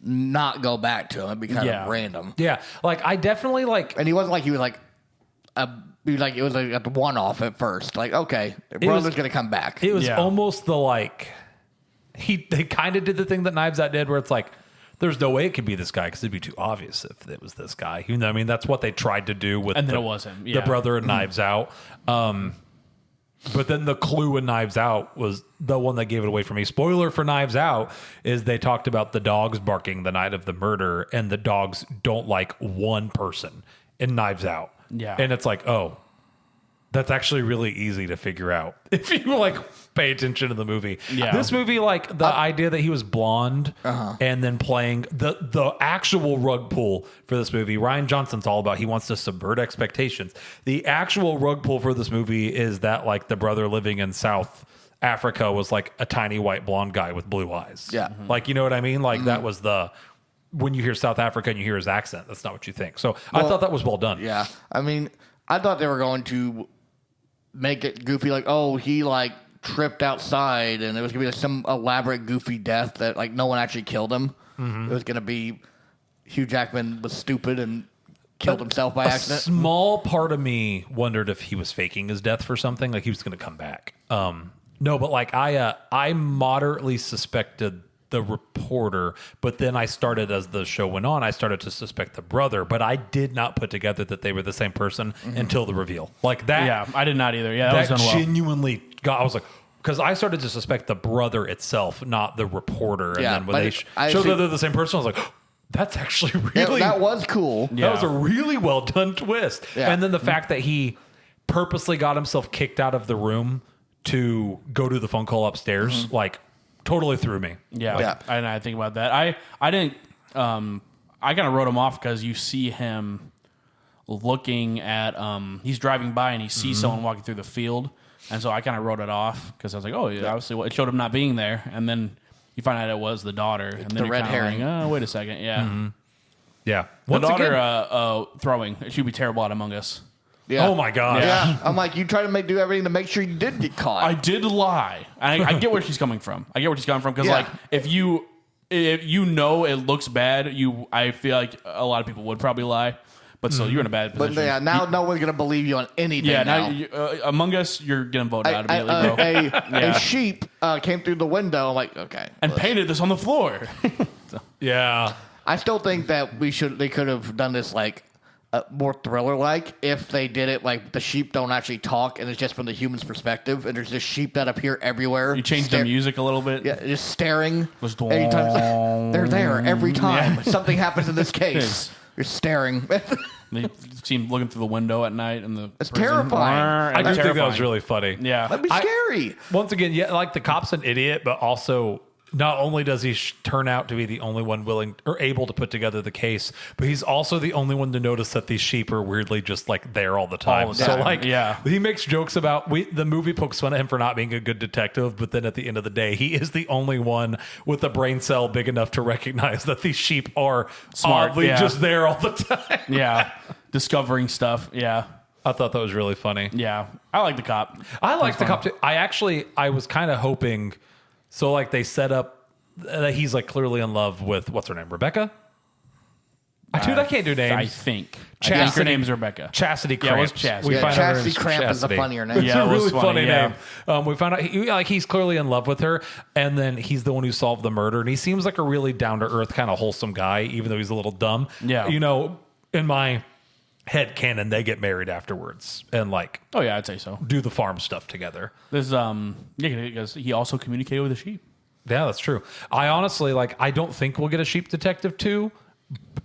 not go back to him. It'd be kind of random. Yeah, like I definitely like. And he wasn't like he was like, it was like a one-off at first. Like, okay, the brother's going to come back. It was almost the like, they kind of did the thing that Knives Out did where it's like, there's no way it could be this guy because it'd be too obvious if it was this guy. You know what I mean? That's what they tried to do with And then it was him. the Yeah. brother in Knives Out. But then the clue in Knives Out was the one that gave it away for me. Spoiler for Knives Out is they talked about the dogs barking the night of the murder, and the dogs don't like one person in Knives Out. Yeah. And it's like, oh, that's actually really easy to figure out if you like pay attention to the movie. Yeah. This movie, like the idea that he was blonde and then playing the actual rug pull for this movie. Ryan Johnson's all about he wants to subvert expectations. The actual rug pull for this movie is that like the brother living in South Africa was like a tiny white blonde guy with blue eyes. Yeah. Like, you know what I mean? Like that was when you hear South Africa and you hear his accent, that's not what you think. So I thought that was well done. Yeah. I mean, I thought they were going to make it goofy, like, oh, he like tripped outside and it was gonna be like some elaborate goofy death that like no one actually killed him. It was gonna be Hugh Jackman was stupid and killed himself by accident. Small part of me wondered if he was faking his death for something, like he was going to come back. No, but like I moderately suspected the reporter, but then I started, as the show went on, I started to suspect the brother, but I did not put together that they were the same person until the reveal. Like that. Yeah, I did not either. Yeah, that was That done well. genuinely got, I was like, because I started to suspect the brother itself, not the reporter. And Yeah, then when but they I showed actually- that they're the same person, I was like, that's actually Yeah, really that was cool. Yeah. that was a really well done twist. Yeah. And then the fact that he purposely got himself kicked out of the room to go to the phone call upstairs, like totally threw me. Yeah, Yeah. I didn't think about that. I didn't. I kind of wrote him off because you see him looking at. He's driving by and he sees someone walking through the field, and so I kind of wrote it off because I was like, oh, yeah, obviously, well, it showed him not being there, and then you find out it was the daughter, and then the you're red kinda herring. Like, oh, wait a second, yeah, Yeah. the Once daughter again, throwing. She'd be terrible at Among Us. Yeah. oh my gosh. Yeah. I'm like, you try to do everything to make sure you did get caught. I did lie. I get where she's coming from. I get where she's coming from because, Yeah. like, if you know it looks bad, I feel like a lot of people would probably lie. But still, you're in a bad But position. yeah, now no one's gonna believe you on anything. Yeah, now. now Among Us, you're getting voted out immediately, bro. A sheep came through the window. I'm like, okay, And painted this on the floor. Yeah. I still think that they could have done this like more thriller-like if they did it like the sheep don't actually talk and it's just from the human's perspective and there's just sheep that appear everywhere. You changed the music a little bit. Yeah, just staring. Was Anytime they're there every time something happens in this case. You're staring. They seem looking through the window at night in the It's prison. terrifying. I do think that was Terrifying. really funny. Yeah. That'd be scary. Once again, yeah, like the cop's an idiot, but also not only does he turn out to be the only one willing or able to put together the case, but he's also the only one to notice that these sheep are weirdly just like there all the time. All the So time, like, yeah. he makes jokes about the movie pokes fun at him for not being a good detective, but then at the end of the day, he is the only one with a brain cell big enough to recognize that these sheep are Smart, oddly yeah. just there all the time. Yeah. Discovering stuff. Yeah. I thought that was really funny. Yeah. I like the cop. I like the cop too. I was kind of hoping, so like they set up that he's like clearly in love with, what's her name, Rebecca? Dude, I can't do names. I think Chastity. her name's Rebecca. Chastity Yeah, it was Cramps. Chastity. Yeah, find out her Chastity name's Cramp is a Chastity. funnier name. It's Yeah, a it was really funny funny, yeah. name. We found out he's clearly in love with her, and then he's the one who solved the murder, and he seems like a really down to earth, kind of wholesome guy, even though he's a little dumb. Yeah. You know, in my head canon, they get married afterwards and like Oh, yeah, I'd say so. do the farm stuff together. There's, yeah, because he also communicated with the sheep. Yeah, that's true. I honestly I don't think we'll get a Sheep Detective 2,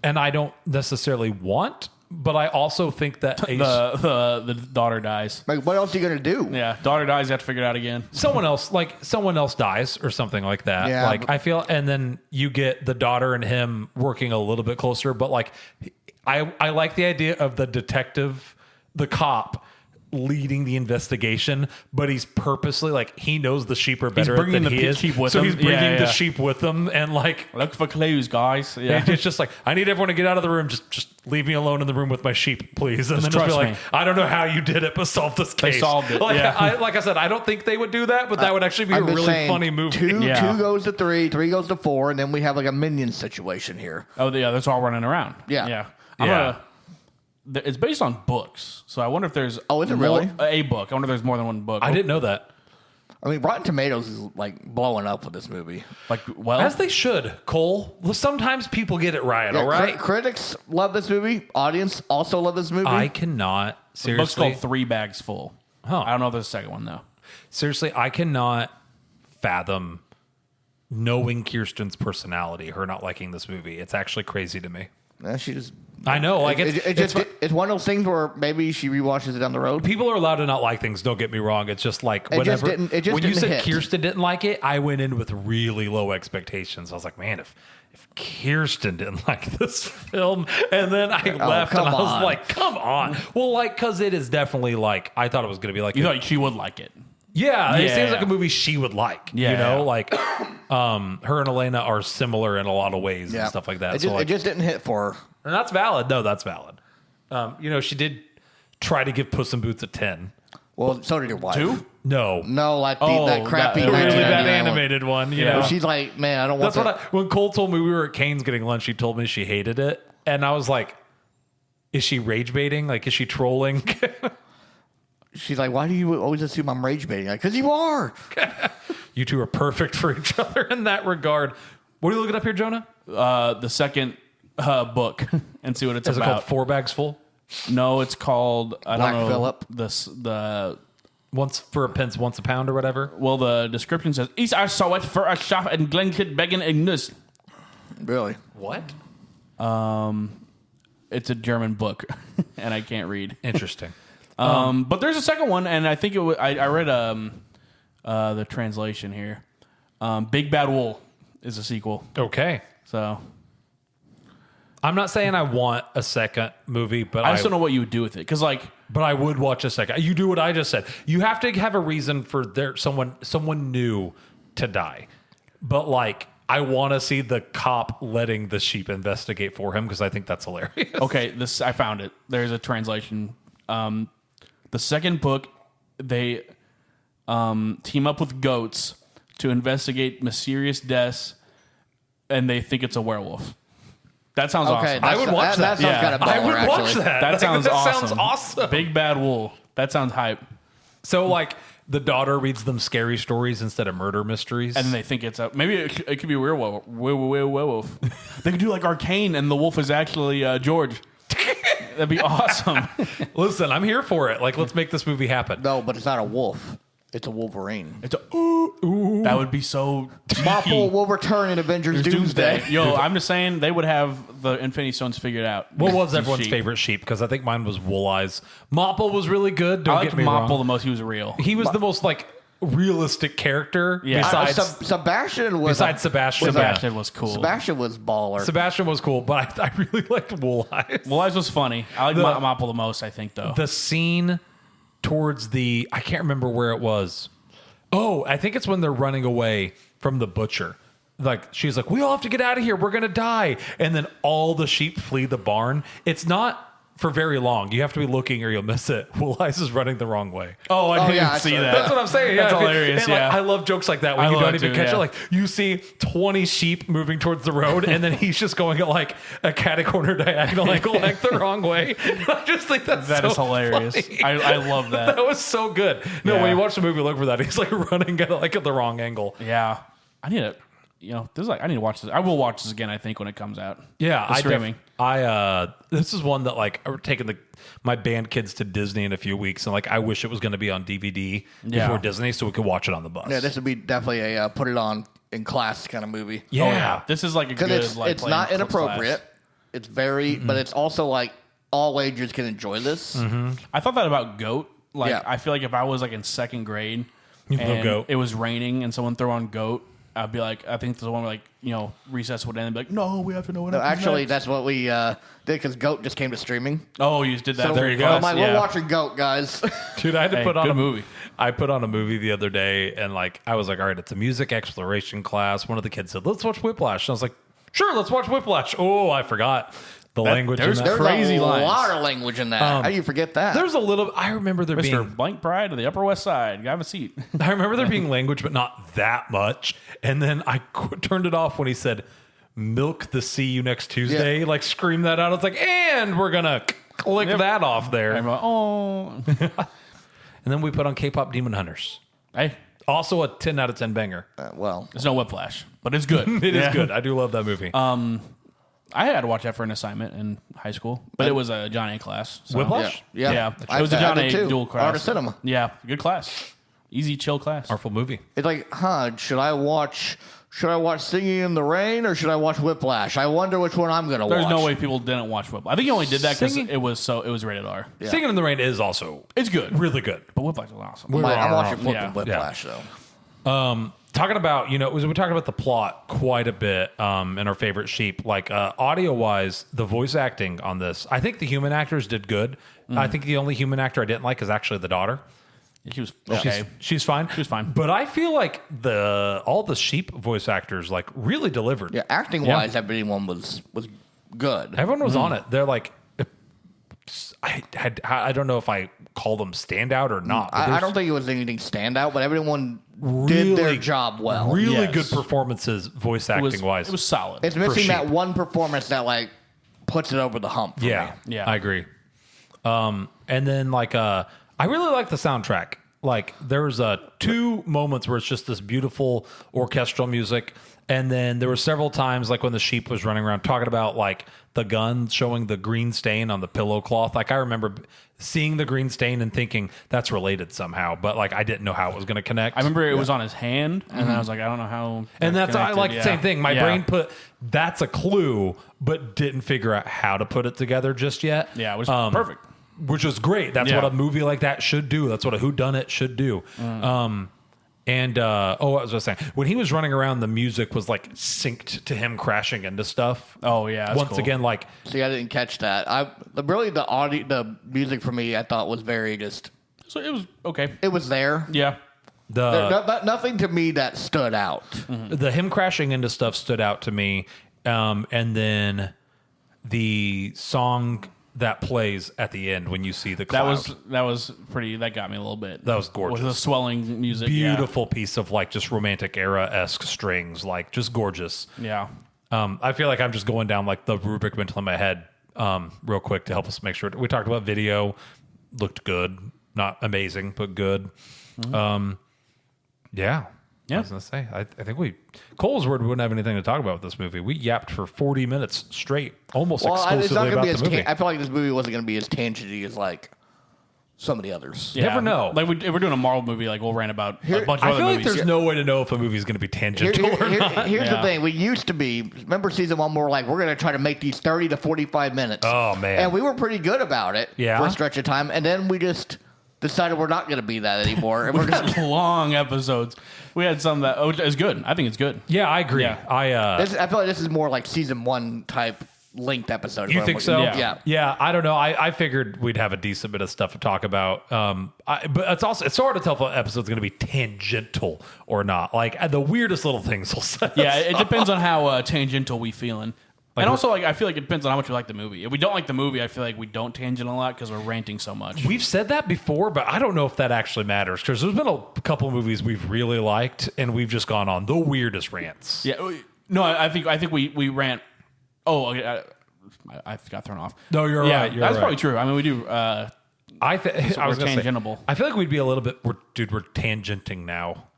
and I don't necessarily want, but I also think that The daughter dies. Like, what else are you gonna do? Yeah, daughter dies. You have to figure it out again. someone else dies or something like that. Yeah, like but- I feel, and then you get the daughter and him working a little bit closer, but like I like the idea of the detective, the cop leading the investigation, but he's purposely like he knows the sheep are better bringing than the he is, sheep with so him. he's bringing Yeah, the yeah. sheep with him, and like Look for clues, guys. Yeah. it's just like I need everyone to get out of the room. Just leave me alone in the room with my sheep, please. And then just be trust like, me. I don't know how you did it, but solve this case. solved it, Like, yeah. like I said, I don't think they would do that, but that would actually be a I'm just really saying, funny movie. Two Yeah. goes to three goes to four, and then we have like a minion situation here. Oh, yeah, that's all running around. Yeah. Yeah. Yeah. It's based on books, so I wonder if there's Oh, is it more- really? a book? I wonder if there's more than one book. I didn't know that. I mean, Rotten Tomatoes is like blowing up with this movie. Like, well, As they should, Cole. Well, sometimes people get it right, Yeah, all right? critics love this movie. Audience also love this movie. I cannot, the book's seriously. called 3 Bags Full. Huh. I don't know if there's a second one though. Seriously, I cannot fathom knowing Kirsten's personality, her not liking this movie. It's actually crazy to me. She just. I know, like It's one of those things where maybe she rewatches it down the road. people are allowed to not like things. Don't get me wrong. It's just like It just whenever didn't when you hit. said Kirsten didn't like it, I went in with really low expectations. I was like, man, if Kirsten didn't like this film, and then I left and come I was on. like, come on. Well, like because it is definitely like I thought it was going to be like You thought she would like it. yeah, it Yeah. seems like a movie she would like. Yeah. You know, like her and Elena are similar in a lot of ways Yeah. and stuff like that. It So just, like, it just didn't hit for her. and that's valid. No, that's valid. You know, she did try to give Puss in Boots a 10. Well, so did your wife. 2? No. No, like Oh, that crappy that The really 1999 bad one. animated one, you Yeah. know. She's like, man, I don't want That's that. what when Cole told me we were at Cane's getting lunch, she told me she hated it. And I was like, is she rage baiting? Like, is she trolling? She's like, why do you always assume I'm rage baiting? Like, because you are. You two are perfect for each other in that regard. What are you looking up here, Jonah? The second book and see what it's Is it called about. 4 Bags Full? No, it's called I Black don't know. Phillip? The Once for a pence, once a pound or whatever? well, the description says, "East I saw it for a shop in Glenkid, Beggin, Ignis." Really? What? It's a German book, and I can't read. Interesting. But there's a second one, and I think I read the translation here. Big Bad Wool is a sequel. Okay. So I'm not saying I want a second movie, but I just don't know what you would do with it, because like But I would watch a second. You do what I just said. You have to have a reason for someone new to die. But like, I want to see the cop letting the sheep investigate for him because I think that's hilarious. okay, this I found it. There's a translation. The second book, they team up with goats to investigate mysterious deaths, and they think it's a werewolf. That sounds awesome. I would watch that. That sounds Yeah. kind of baller, I would watch actually. that. That sounds awesome. Sounds awesome. Big Bad Wolf. That sounds hype. So like the daughter reads them scary stories instead of murder mysteries. And then they think it's a maybe it could be a werewolf. Werewolf. They could do like Arcane, and the wolf is actually George. That'd be awesome. Listen, I'm here for it. Like, let's make this movie happen. No, but it's not a wolf. It's a Wolverine. It's a ooh. That would be so. Mopple will return in Avengers Doomsday. Yo, I'm just saying they would have the Infinity Stones figured out. What was The everyone's sheep. favorite sheep? Because I think mine was Wool Eyes. Mopple was really good. I Don't liked get me Mopple wrong. the most. He was real. He was the most like realistic character. Yeah. Besides Sebastian was Sebastian. Sebastian was cool. Sebastian was baller. Sebastian was cool, but I really liked Wool Eyes. Well, Eyes was funny. I like Mopple the most. I think though. The scene towards I can't remember where it was. Oh, I think it's when they're running away from the butcher. Like, she's like, we all have to get out of here. We're going to die. And then all the sheep flee the barn. It's not for very long. You have to be looking or you'll miss it. Wool Eyes is running the wrong way. Oh, I didn't yeah, even I see saw that. That's what I'm saying. That's Yeah, hilarious. And, like, Yeah. I love jokes like that when I you love don't it even too, catch yeah. it. Like, you see 20 sheep moving towards the road, and then he's just going at like a catty corner diagonal angle, like the wrong way. I just think that's That so is hilarious. funny. I love that. That was so good. No, Yeah. when you watch the movie, look for that. He's like running at the wrong angle. Yeah, I need to. I need to watch this. I will watch this again. I think when it comes out. Yeah, The streaming. This is one that like we're taking my band kids to Disney in a few weeks, and like I wish it was going to be on DVD Yeah. before Disney, so we could watch it on the bus. Yeah, this would be definitely a put it on in class kind of movie. yeah. Oh, yeah. This is like a Because good. it's like, it's play not in class. inappropriate. It's very, but it's also like all ages can enjoy this. I thought that about Goat. Like Yeah. I feel like if I was like in second grade love and Goat. it was raining and someone threw on Goat, I'd be like, I think the one where like recess would end and be like, no, we have to know what No, happens actually, next. that's what we did because Goat just came to streaming. Oh, you just did that. So for there your you go. I'm class? like, we're Yeah. watching Goat, guys. Dude, I had to Hey, put on good a movie. I put on a movie the other day, and like I was like, all right, it's a music exploration class. One of the kids said, let's watch Whiplash. And I was like, sure, let's watch Whiplash. Oh, I forgot the language in there's that. There's Crazy a lines. lot of language in that. How do you forget that? There's a little. I remember there Mr. being. Blank Pride of the Upper West Side. Have a seat. I remember there being language, but not that much. And then I turned it off when he said, "Milk the see you next Tuesday." Yeah. Like scream that out. I was like, and we're gonna click that off there. I'm like, oh, And then we put on K-pop Demon Hunters. hey, Also a 10 out of 10 banger. well, there's no Whiplash, but it's good. It is Yeah. good. I do love that movie. I had to watch that for an assignment in high school, but it was a John A class. So. Whiplash? yeah, Yeah, I- it was a I John did A too. dual class. Art of Cinema. Yeah, good class. Easy, chill class. Artful movie. It's like, should I watch Singing in the Rain or should I watch Whiplash? I wonder which one I'm gonna There's watch. no way people didn't watch Whiplash. I think he only did that because Singing- it was rated R. Yeah. Singing in the Rain is also It's good, really good. but Whiplash is awesome. I'm watching flipping Yeah. Whiplash though. Talking about, we talked about the plot quite a bit in our favorite sheep. Like audio-wise, the voice acting on this, I think the human actors did good. I think the only human actor I didn't like is actually the daughter. She was okay. She's fine. She was fine. But I feel like all the sheep voice actors like really delivered. Yeah, acting wise, everyone was good. Everyone was on it. They're like, I don't know if I call them standout or not. but I there's don't think it was anything standout, but everyone did their really- job well. really Yes. good performances voice It was, acting wise. it was solid. It's missing that sheep. one performance that like puts it over the hump. For Yeah, me. Yeah. I agree. And then like I really like the soundtrack. Like there's 2 moments where it's just this beautiful orchestral music, and then there were several times like when the sheep was running around talking about like the gun showing the green stain on the pillow cloth. Like I remember seeing the green stain and thinking that's related somehow, but like I didn't know how it was going to connect. I remember it was on his hand, and then I was like, I don't know how. And they're that's I connected. like the Yeah. same thing. My Yeah. brain put that's a clue, but didn't figure out how to put it together just yet. Yeah, it was perfect. Which was great. That's Yeah. what a movie like that should do. That's what a Who Done It should do. What was I saying? When he was running around, the music was like synced to him crashing into stuff. Oh, yeah, that's Once cool. again, like See, I didn't catch that. The music for me, I thought was very just. So it was okay. It was there. Yeah. Nothing to me that stood out. the him crashing into stuff stood out to me. And then the song that plays at the end when you see the cloud. That was pretty. That got me a little bit. That was gorgeous. With the swelling music. yeah. Beautiful piece of like just romantic era-esque strings, like just gorgeous. Yeah. I feel like I'm just going down like the rubric mental in my head real quick to help us make sure. We talked about video. Looked good. Not amazing, but good. Yeah. I was going to say, I think Cole's word wouldn't have anything to talk about with this movie. We yapped for 40 minutes straight, almost exclusively about the movie. I feel like this movie wasn't going to be as tangenty as like some of the others. You never know. Like if we're doing a Marvel movie, like we'll rant about a bunch of other movies. I feel like there's no way to know if a movie is going to be tangential or not. Here's the thing. We used to be, remember season 1, we were like, we're going to try to make these 30 to 45 minutes. Oh, man. And we were pretty good about it for a stretch of time. And then we just decided we're not going to be that anymore. And we're just long episodes. We had some that is good. I think it's good. Yeah, I agree. Yeah. I feel like this is more like season 1 type length episode. You think so? Yeah. I don't know. I figured we'd have a decent bit of stuff to talk about. But it's hard to tell if an episode's going to be tangential or not. Like the weirdest little things will say. Yeah, it depends on how tangential we feeling. And also, like I feel like it depends on how much we like the movie. If we don't like the movie, I feel like we don't tangent a lot because we're ranting so much. We've said that before, but I don't know if that actually matters because there's been a couple of movies we've really liked, and we've just gone on the weirdest rants. Yeah, no, I think we rant. Oh, okay, I got thrown off. No, you're right. That's probably true. I mean, we do. I was tangentible. I feel like we'd be a little bit. We're tangenting now.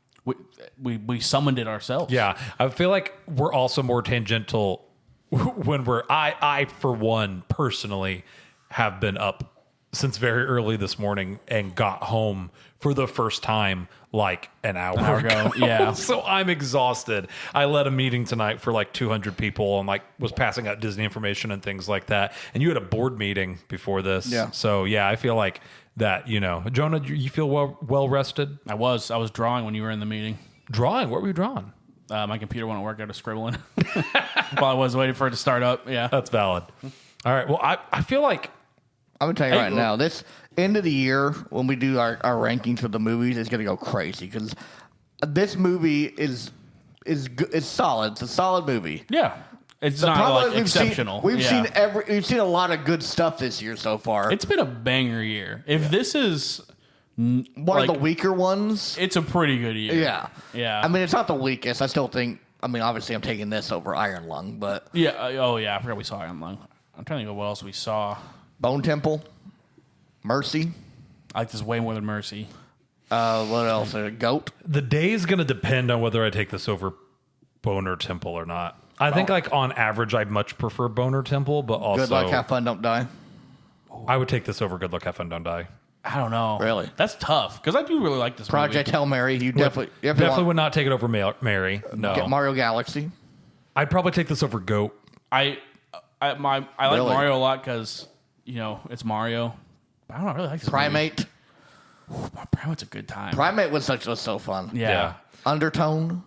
We summoned it ourselves. Yeah, I feel like we're also more tangential when I for one personally have been up since very early this morning and got home for the first time like an hour ago. Yeah. So I'm exhausted. I led a meeting tonight for like 200 people and like was passing out Disney information and things like that. And you had a board meeting before this. Yeah. So yeah, I feel like that, Jonah, you feel well rested? I was drawing when you were in the meeting. Drawing? What were you drawing? My computer wouldn't work. I was scribbling while I was waiting for it to start up. Yeah. That's valid. All right. Well, I feel like I'm going to tell you right now, this end of the year, when we do our rankings for the movies, it's going to go crazy because this movie is solid. It's a solid movie. Yeah. It's not like exceptional. We've seen a lot of good stuff this year so far. It's been a banger year. If this is one of the weaker ones, it's a pretty good year. Yeah. Yeah. I mean, it's not the weakest. I still think, obviously I'm taking this over Iron Lung, but. Yeah. Oh, yeah. I forgot we saw Iron Lung. I'm trying to think of what else we saw. Bone Temple. Mercy. I like this way more than Mercy. What else? Goat. The day is going to depend on whether I take this over Boner Temple or not. I think, like, on average, I'd much prefer Boner Temple, but also... Good Luck, Have Fun, Don't Die. I would take this over Good Luck, Have Fun, Don't Die. I don't know. Really? That's tough, because I do really like this Project movie. Hail Mary. You definitely would not take it over Mary. No. Get Mario Galaxy. I'd probably take this over Goat. I like Mario a lot because, it's Mario. I don't really like this Primate. Movie. Primate's a good time. Primate was so fun. Yeah. Undertone.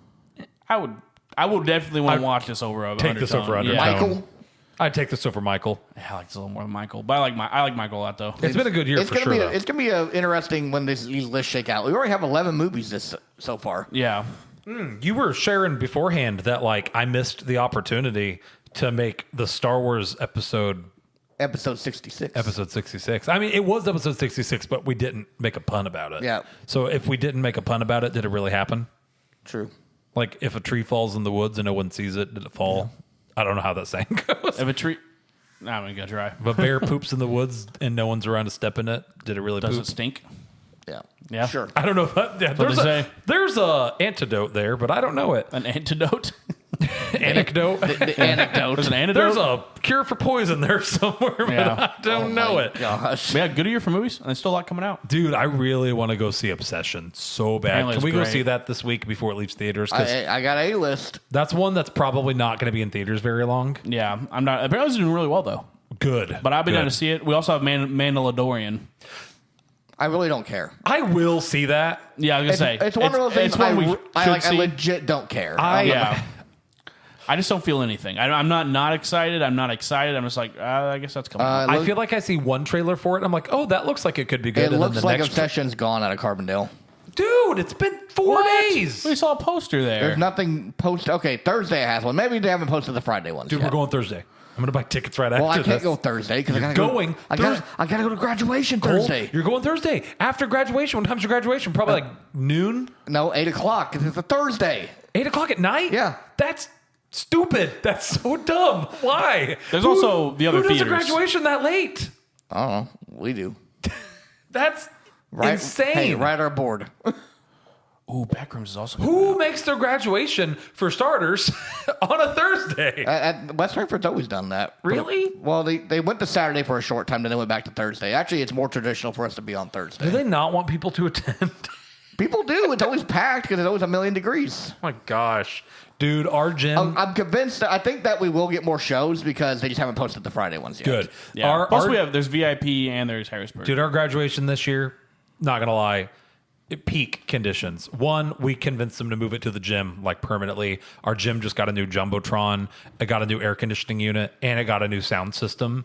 I would definitely want to watch this over Take Undertone. this over Undertone. Yeah. Michael. I'd take this over Michael. I like this a little more than Michael, but I like Michael a lot though. It's been a good year for sure. It's gonna be interesting when these lists shake out. We already have 11 movies so far. Yeah. You were sharing beforehand that like I missed the opportunity to make the Star Wars episode 66. Episode 66. I mean, it was episode 66, but we didn't make a pun about it. Yeah. So if we didn't make a pun about it, did it really happen? True. Like if a tree falls in the woods and no one sees it, did it fall? I don't know how that saying goes. If a tree, I'm gonna try. If a bear poops in the woods and no one's around to step in it, did it really Does poop? it stink? Yeah. Yeah. Sure. I don't know if that. Yeah, there's a antidote there, but I don't know it. An antidote? Anecdote. The anecdote. There's an antidote? There's a cure for poison there somewhere, but Yeah. I don't know it. Gosh. Yeah, good year for movies, and there's still a lot coming out. Dude, I really want to go see Obsession so bad. Apparently Can we it's go great. see that this week before it leaves theaters? 'Cause I got a list. that's one that's probably not going to be in theaters very long. Yeah, I'm not. Apparently, it's doing really well though. Good. But I've been Good. down to see it. We also have Mandalorian. I really don't care. I will see that. Yeah, I was gonna say It's one of those things It's one we I should see. legit don't care. Yeah. I just don't feel anything. I'm not excited. I'm not excited. I'm just like, I guess that's coming. I feel like I see one trailer for it. And I'm like, oh, that looks like it could be good. It and then looks the like next Obsession's gone out of Carbondale. Dude, it's been 4 days. We saw a poster there. There's nothing posted. Okay, Thursday has one. Maybe they haven't posted the Friday ones. Dude, yet. we're going Thursday. I'm going to buy tickets right Well, after I can't this. go Thursday because I gotta going go. I gotta go to graduation Thursday. You're going Thursday. After graduation. What time's your graduation? Probably like noon? No, 8 o'clock because it's a Thursday. 8 o'clock at night? Yeah. That's Stupid. That's so dumb. Why? There's also the other who does theaters. a graduation that late? I don't know. We do. That's insane. Hey, write our board. Ooh, Backrooms is also Who makes their graduation, for starters, on a Thursday? West Frankfurt's always done that. Really? Well, they went to Saturday for a short time, then they went back to Thursday. Actually, it's more traditional for us to be on Thursday. Do they not want people to attend? People do. It's always packed because it's always 1,000,000 degrees. Oh my gosh. Dude, our gym. I'm convinced. I think that we will get more shows because they just haven't posted the Friday ones yet. Good. Yeah. Plus, there's VIP and there's Harrisburg. Dude, our graduation this year, not going to lie, peak conditions. One, we convinced them to move it to the gym like permanently. Our gym just got a new Jumbotron. It got a new air conditioning unit and it got a new sound system.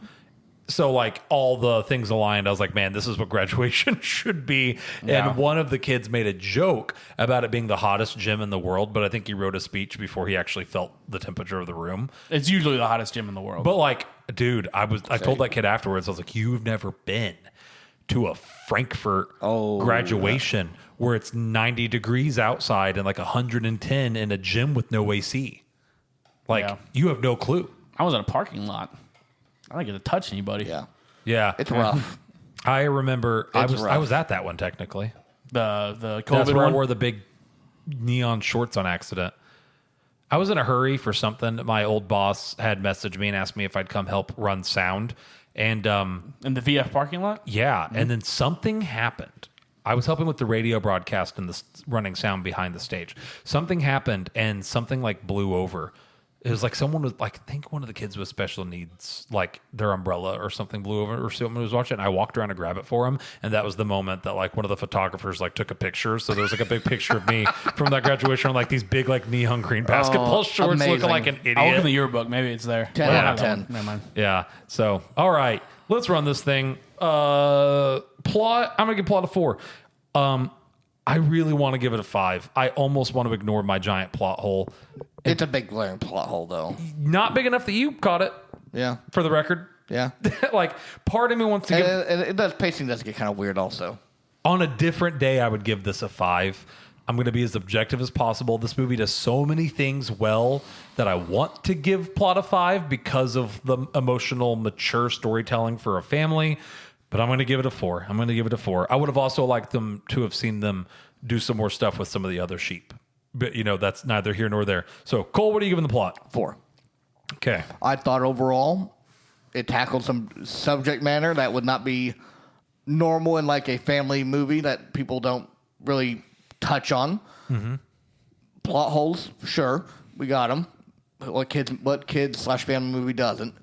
So like all the things aligned, I was like, man, this is what graduation should be. Yeah. And one of the kids made a joke about it being the hottest gym in the world, but I think he wrote a speech before he actually felt the temperature of the room. It's usually the hottest gym in the world. But like, dude, I told that kid afterwards, I was like, you've never been to a Frankfurt graduation where it's 90 degrees outside and like 110 in a gym with no AC. Like, you have no clue. I was in a parking lot. I didn't get to touch anybody. Yeah. Yeah. It's rough. I remember I It's was rough. at that one technically. The That's COVID where I one. wore the big neon shorts on accident. I was in a hurry for something. My old boss had messaged me and asked me if I'd come help run sound. And In the VF parking lot? yeah, and then something happened. I was helping with the radio broadcast and the running sound behind the stage. Something happened and something like blew over. It was like someone was like, I think one of the kids with special needs, like their umbrella or something blew over or someone was watching. I walked around to grab it for him. And that was the moment that like one of the photographers like took a picture. So there was like a big picture of me from that graduation on like these big like neon green basketball shorts amazing. looking like an idiot. I'll look in the yearbook. Maybe it's there. 10 out of 10. Never mind. Yeah. So, all right, let's run this thing. Plot. I'm gonna give plot a 4. I really want to give it a 5. I almost want to ignore my giant plot hole. It's a big glaring plot hole, though. Not big enough that you caught it. Yeah. For the record, Yeah. like part of me wants to give. And it does, pacing does get kind of weird, also. On a different day, I would give this a 5. I'm going to be as objective as possible. This movie does so many things well that I want to give plot a 5 because of the emotional, mature storytelling for a family. But I'm going to give it a 4. I'm going to give it a 4. I would have also liked them to have seen them do some more stuff with some of the other sheep. But, you know, that's neither here nor there. So, Cole, what are you giving the plot? 4. Okay. I thought overall it tackled some subject matter that would not be normal in like a family movie that people don't really touch on. Mm-hmm. Plot holes, sure, we got them. What kids/family movie doesn't?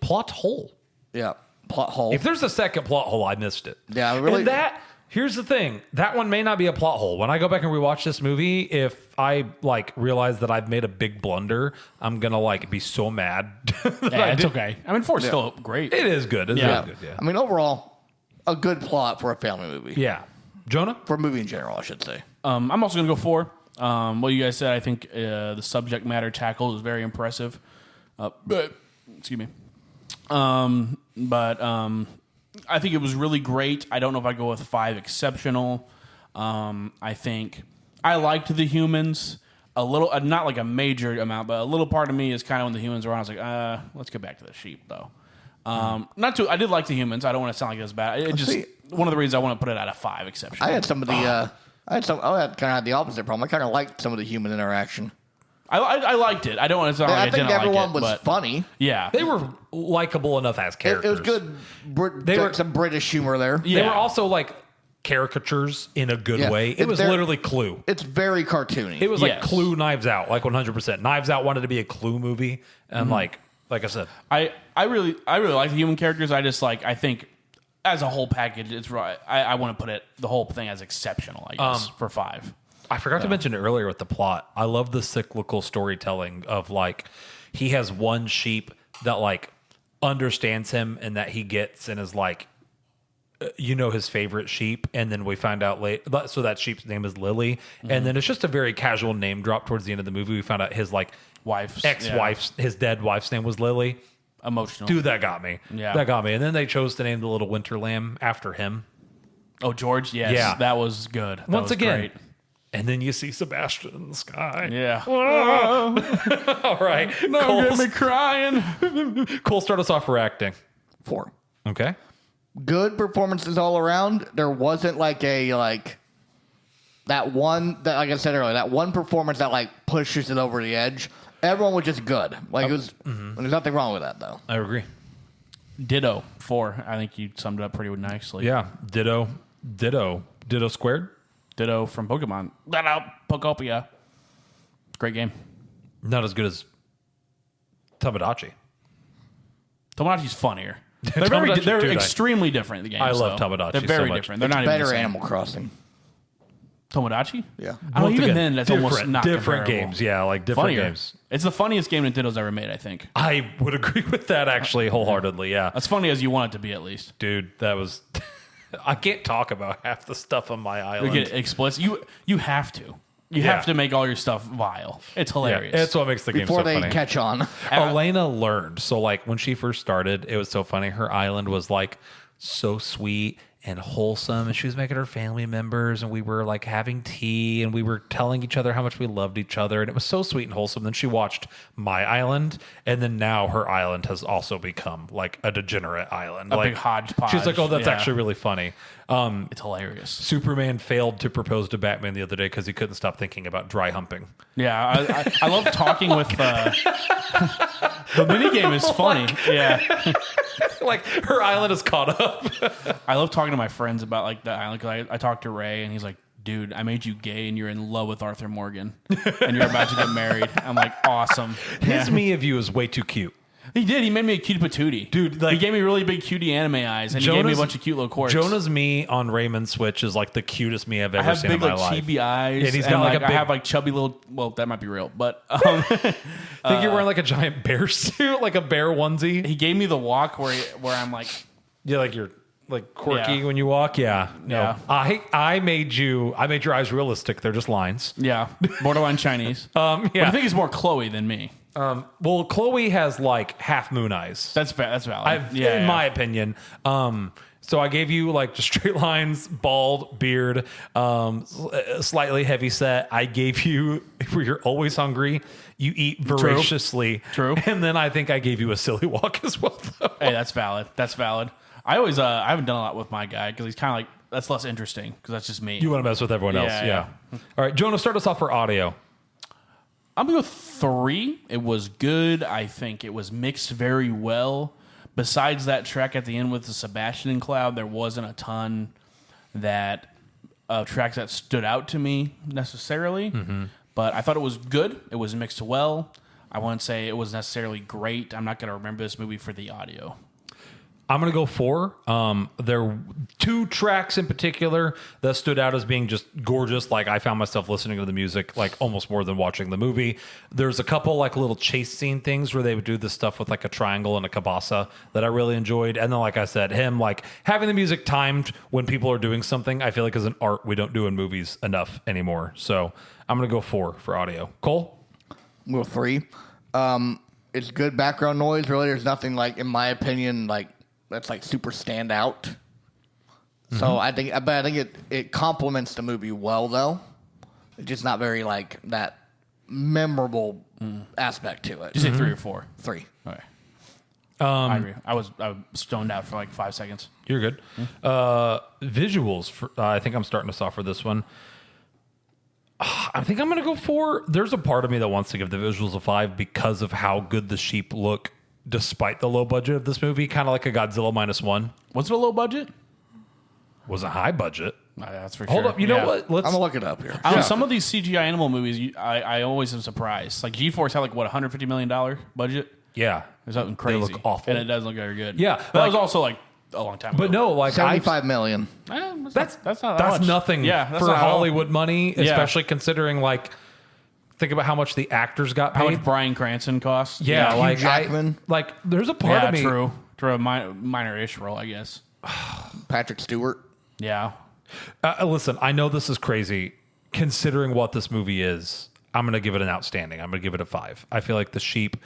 Plot hole. Yeah, plot hole. If there's a second plot hole, I missed it. Yeah, really. And here's the thing. That one may not be a plot hole. When I go back and rewatch this movie, if I like realize that I've made a big blunder, I'm gonna like be so mad. Yeah, it's okay. I mean, 4 is still great. It is good. It's Yeah. really good. Yeah. I mean, overall, a good plot for a family movie. Yeah. Jonah? For a movie in general, I should say. I'm also going to go 4. What you guys said, I think the subject matter tackled is very impressive. But excuse me. But I think it was really great. I don't know if I go with 5 exceptional. I think I liked the humans a little, not like a major amount, but a little part of me is kind of when the humans were on. I was like, let's get back to the sheep though. Not too. I did like the humans. I don't want to sound like this bad. It just one of the reasons I want to put it at a 5 exceptional. I had some of the. I kind of the opposite problem. I kind of liked some of the human interaction. I liked it. I don't want to sound like I think didn't everyone like it, was but funny. Yeah, They were likable enough as It characters. was good. They were- Some British humor there. They Yeah. were also like caricatures in a good Yeah. way. It was They're- literally Clue. It's very cartoony. It was like Yes. Clue, Knives Out, like 100%. Knives Out wanted to be a Clue movie, and like I said, I really like the human characters. I just like I think as a whole package, it's right. I want to put the whole thing as exceptional. I guess for 5. I forgot to mention it earlier with the plot. I love the cyclical storytelling of like he has one sheep that like understands him and that he gets and is like, his favorite sheep. And then we find out late. So that sheep's name is Lily. And then it's just a very casual name drop towards the end of the movie. We found out his like Wife's ex-wife's, his dead wife's name was Lily. emotional. Dude, that got me. Yeah. That got me. And then they chose to name the little winter lamb after him. Oh, George. Yes, Yeah. that was good. That Once was again, great. And then you see Sebastian in the sky. Yeah. All right. No, get me crying. Cole, start us off for acting. 4. Okay. Good performances all around. There wasn't like that one that, like I said earlier, that one performance that like pushes it over the edge. Everyone was just good. Like it was. There's nothing wrong with that though. I agree. Ditto 4. I think you summed it up pretty nicely. Yeah. Ditto squared. Ditto from Pokemon. Ditto Pokopia. Great game. Not as good as Tamagotchi. Tomodachi's funnier. They're extremely different. The games. I love though. Tamagotchi They're very so much. different. They're not even Better the same. Animal Crossing. Tomodachi? Yeah. I don't Once even again, then. That's almost not different comparable. games. Yeah, like different Funnier. games. It's the funniest game Nintendo's ever made. I think. I would agree with that actually wholeheartedly. Yeah, As funny as you want it to be, at least. dude, that was. I can't talk about half the stuff on my You island. get explicit. You have to. You Yeah. have to make all your stuff vile. It's Yeah, hilarious. that's what makes the game Before so they funny. catch on. Elena learned. So like when she first started, it was so funny. Her island was like so sweet and wholesome, and she was making her family members, and we were like having tea, and we were telling each other how much we loved each other, and it was so sweet and wholesome. Then she watched my island, and then now her island has also become like a degenerate island, A like big hodgepodge. She's like, oh, that's Yeah. actually really funny. It's hilarious. Superman failed to propose to Batman the other day because he couldn't stop thinking about dry humping. Yeah, I love talking with the minigame is funny. Yeah, Like her island is caught up. I love talking to my friends about like the island because I talked to Ray and he's like, dude, I made you gay and you're in love with Arthur Morgan and you're about to get married. I'm like, awesome. His me of you is way too cute. He did. He made me a cutie patootie. Dude, like- he gave me really big cutie anime eyes and he gave me a bunch of cute little quirks. Jonah's me on Raymond's Switch is like the cutest me I've I ever have seen big in my like life. chibi eyes. And he's and, got like a I big- have like chubby little. Well, that might be real, but I think you're wearing like a giant bear suit, like a bear onesie. he gave me the walk where I'm like, Yeah, like you're like quirky Yeah. when you walk. Yeah, no. Yeah. I made your eyes realistic. They're just lines. yeah, borderline Chinese. Yeah. But I think he's more Chloe than me. Well, Chloe has like half moon eyes. That's valid. In my opinion. So I gave you like just straight lines, bald, beard, slightly heavy set. I gave you, where you're always hungry, you eat voraciously. True. And then I think I gave you a silly walk as well, though. Hey, that's valid. That's valid. I always I haven't done a lot with my guy because he's kind of like that's less interesting because that's just me. You want to mess with everyone else. Yeah. All right, Jonah, start us off for audio. I'm gonna go 3. It was good. I think it was mixed very well. Besides that track at the end with the Sebastian Cloud, there wasn't a ton that tracks that stood out to me necessarily. But I thought it was good. It was mixed well. I wouldn't say it was necessarily great. I'm not gonna remember this movie for the audio. I'm going to go 4. There are 2 tracks in particular that stood out as being just gorgeous. Like I found myself listening to the music like almost more than watching the movie. There's a couple like little chase scene things where they would do this stuff with like a triangle and a kabasa that I really enjoyed. And then like I said, him like having the music timed when people are doing something, I feel like is an art we don't do in movies enough anymore. So I'm going to go 4 for audio. Cole? Well, 3. It's good background noise. Really, there's nothing like, in my opinion, like that's like super stand out. So I think it complements the movie well, though. It's just not very like that memorable aspect to it. Did you say 3 or 4? 3. Okay. I agree. I was stoned out for like 5 seconds. You're good. Visuals. I think I'm starting us off for this one. I think I'm going to go 4. There's a part of me that wants to give the visuals a 5 because of how good the sheep look despite the low budget of this movie. Kind of like a Godzilla -1. Was it a low budget? Was a high budget. That's for Hold sure. up. You know Yeah. what? I'm going to look it up here. I don't know, some of these CGI animal movies, I always am surprised. Like G-Force had like what $150 million budget. Yeah. There's something crazy. They look awful. and it does look very good. Yeah, but that was also like a long time ago. But no, like 75 million. That's not that much. nothing Yeah, that's for not at all. Hollywood money, especially considering like think about how much the actors got How paid. much Bryan Cranston cost? Yeah, Hugh like Jackman. there's a part of me. true. For a minor-ish role, I guess. Patrick Stewart. Yeah. Listen, I know this is crazy. Considering what this movie is, I'm going to give it an outstanding. I'm going to give it a 5. I feel like the sheep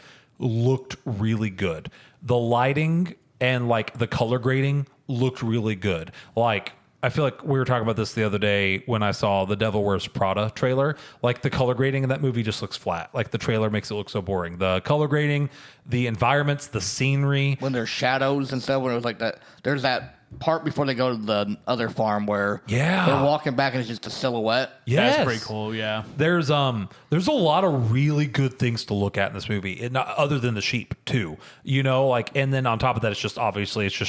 looked really good. The lighting and like the color grading looked really good. Like I feel like we were talking about this the other day when I saw the Devil Wears Prada trailer. Like the color grading in that movie just looks flat. Like the trailer makes it look so boring. The color grading, the environments, the scenery. When there's shadows and stuff, when it was like that, there's that part before they go to the other farm where they're walking back and it's just a silhouette. Yes. That's pretty cool, yeah. There's a lot of really good things to look at in this movie, and not, other than the sheep too. You know, like, and then on top of that, it's just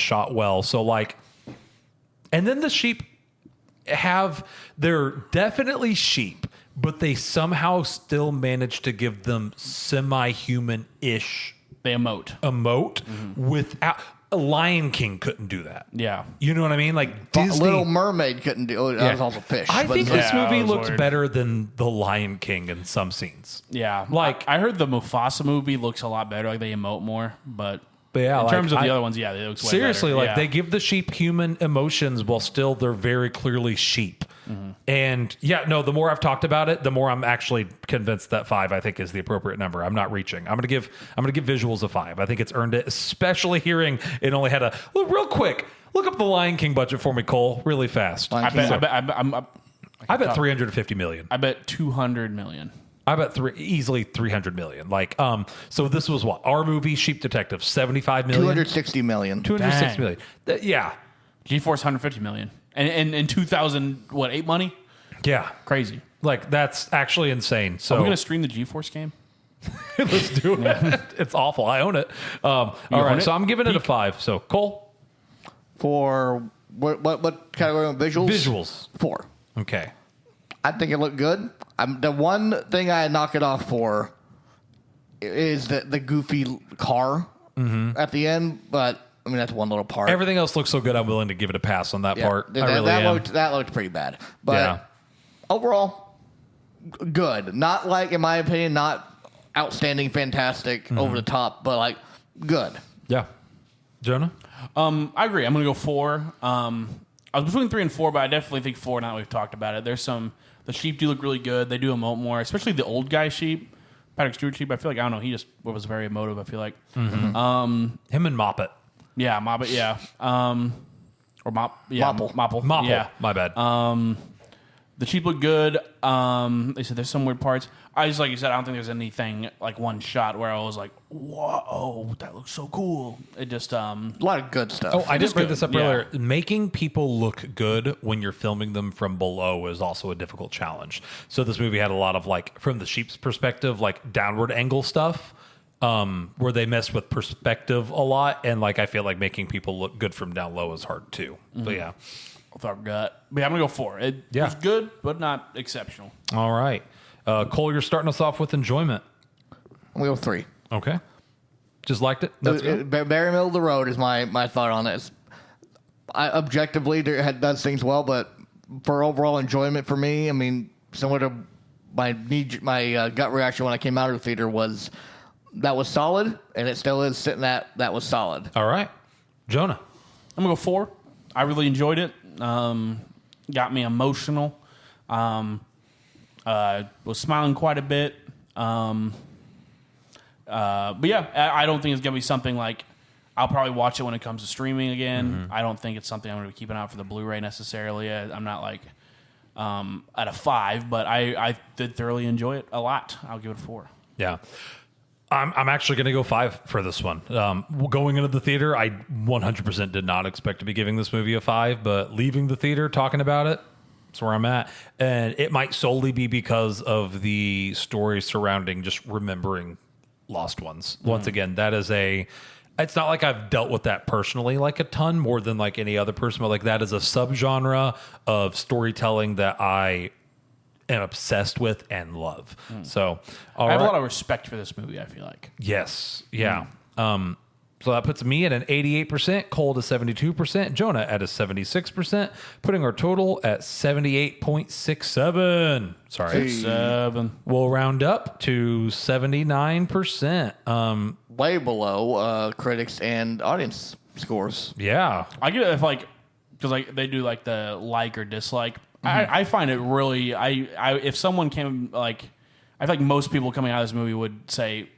shot well. So like, and then the sheep they're definitely sheep, but they somehow still manage to give them semi-human-ish They emote. Without. Lion King couldn't do that. Yeah. You know what I mean? Like Disney. Little Mermaid couldn't do it. That was also fish. I think this Yeah, movie that was looks weird. better than The Lion King in some scenes. Yeah. Like- I heard the Mufasa movie looks a lot better. Like they emote more, but yeah, in like, terms of the other ones, yeah, they look way seriously, better. like Yeah. they give the sheep human emotions while still they're very clearly sheep. And yeah, no, the more I've talked about it, the more I'm actually convinced that 5 I think is the appropriate number. I'm not reaching. I'm gonna give visuals a 5. I think it's earned it, especially hearing it only had real quick. Look up the Lion King budget for me, Cole, really fast. Lion I bet 350 million. I bet 200 million. I bet easily 300 million. Like, so this was what our movie Sheep Detective 75 million, 260 million. 260 million. Yeah, G-Force 150 million. And in 2008 money? yeah. Crazy. Like that's actually insane. So Are we gonna stream the G-Force game? let's do it. It's awful. I own it. All right, own it? so I'm giving it a 5. So Cole, For what category of visuals? visuals. 4. Okay. I think it looked good. The one thing I knock it off for is the goofy car at the end, but I mean that's one little part. Everything else looks so good. I'm willing to give it a pass on that part. I really am. That looked pretty bad, but Yeah. overall, good. Not like, in my opinion, not outstanding, fantastic, over the top, but like good. Yeah. Jonah. I agree. I'm gonna go 4. I was between 3 and 4, but I definitely think 4 now that we've talked about it. The sheep do look really good. They do emote more, especially the old guy sheep. Patrick Stewart sheep, I feel like, I don't know, he just was very emotive, I feel like. Him and Moppet. Yeah, Moppet, yeah. Or Mopple. Mopple. Yeah. My bad. The sheep look good. They said there's some weird parts. I just, like you said, I don't think there's anything, like one shot where I was like, whoa, that looks so cool. It just, A lot of good stuff. Oh, I did bring good. this up Yeah. earlier. Making people look good when you're filming them from below is also a difficult challenge. So this movie had a lot of, like, from the sheep's perspective, like downward angle stuff, where they mess with perspective a lot. And like, I feel like making people look good from down low is hard too. But yeah. with our gut. But yeah, I'm going to go 4. It Yeah. was good, but not exceptional. All right. Cole, you're starting us off with enjoyment. I'm gonna go 3. Okay. Just liked it. That's good. Very middle of the road is my thought on this. Objectively, does things well, but for overall enjoyment for me, I mean, similar to my gut reaction when I came out of the theater was that was solid, and it still is sitting at that was solid. All right. Jonah. I'm going to go 4. I really enjoyed it. Got me emotional. Was smiling quite a bit. But yeah, I don't think it's going to be something like I'll probably watch it when it comes to streaming again. I don't think it's something I'm going to be keeping out for the Blu-ray necessarily. I'm not like at a 5, but I did thoroughly enjoy it a lot. I'll give it a 4. Yeah. I'm actually going to go 5 for this one. Going into the theater, I 100% did not expect to be giving this movie a 5, but leaving the theater, talking about it, that's where I'm at. And it might solely be because of the story surrounding just remembering lost ones. Once again, that is it's not like I've dealt with that personally like a ton more than like any other person, but like that is a subgenre of storytelling that I am obsessed with and love. So I have a lot of respect for this movie, I feel like. yes. Yeah. So that puts me at an 88%, Cole at 72%, Jonah at a 76%, putting our total at 78.67. Sorry. 7. We'll round up to 79%. Way below critics and audience scores. Yeah. I get it if like, because like they do like the like or dislike. I find it really, if someone came like, I feel like most people coming out of this movie would say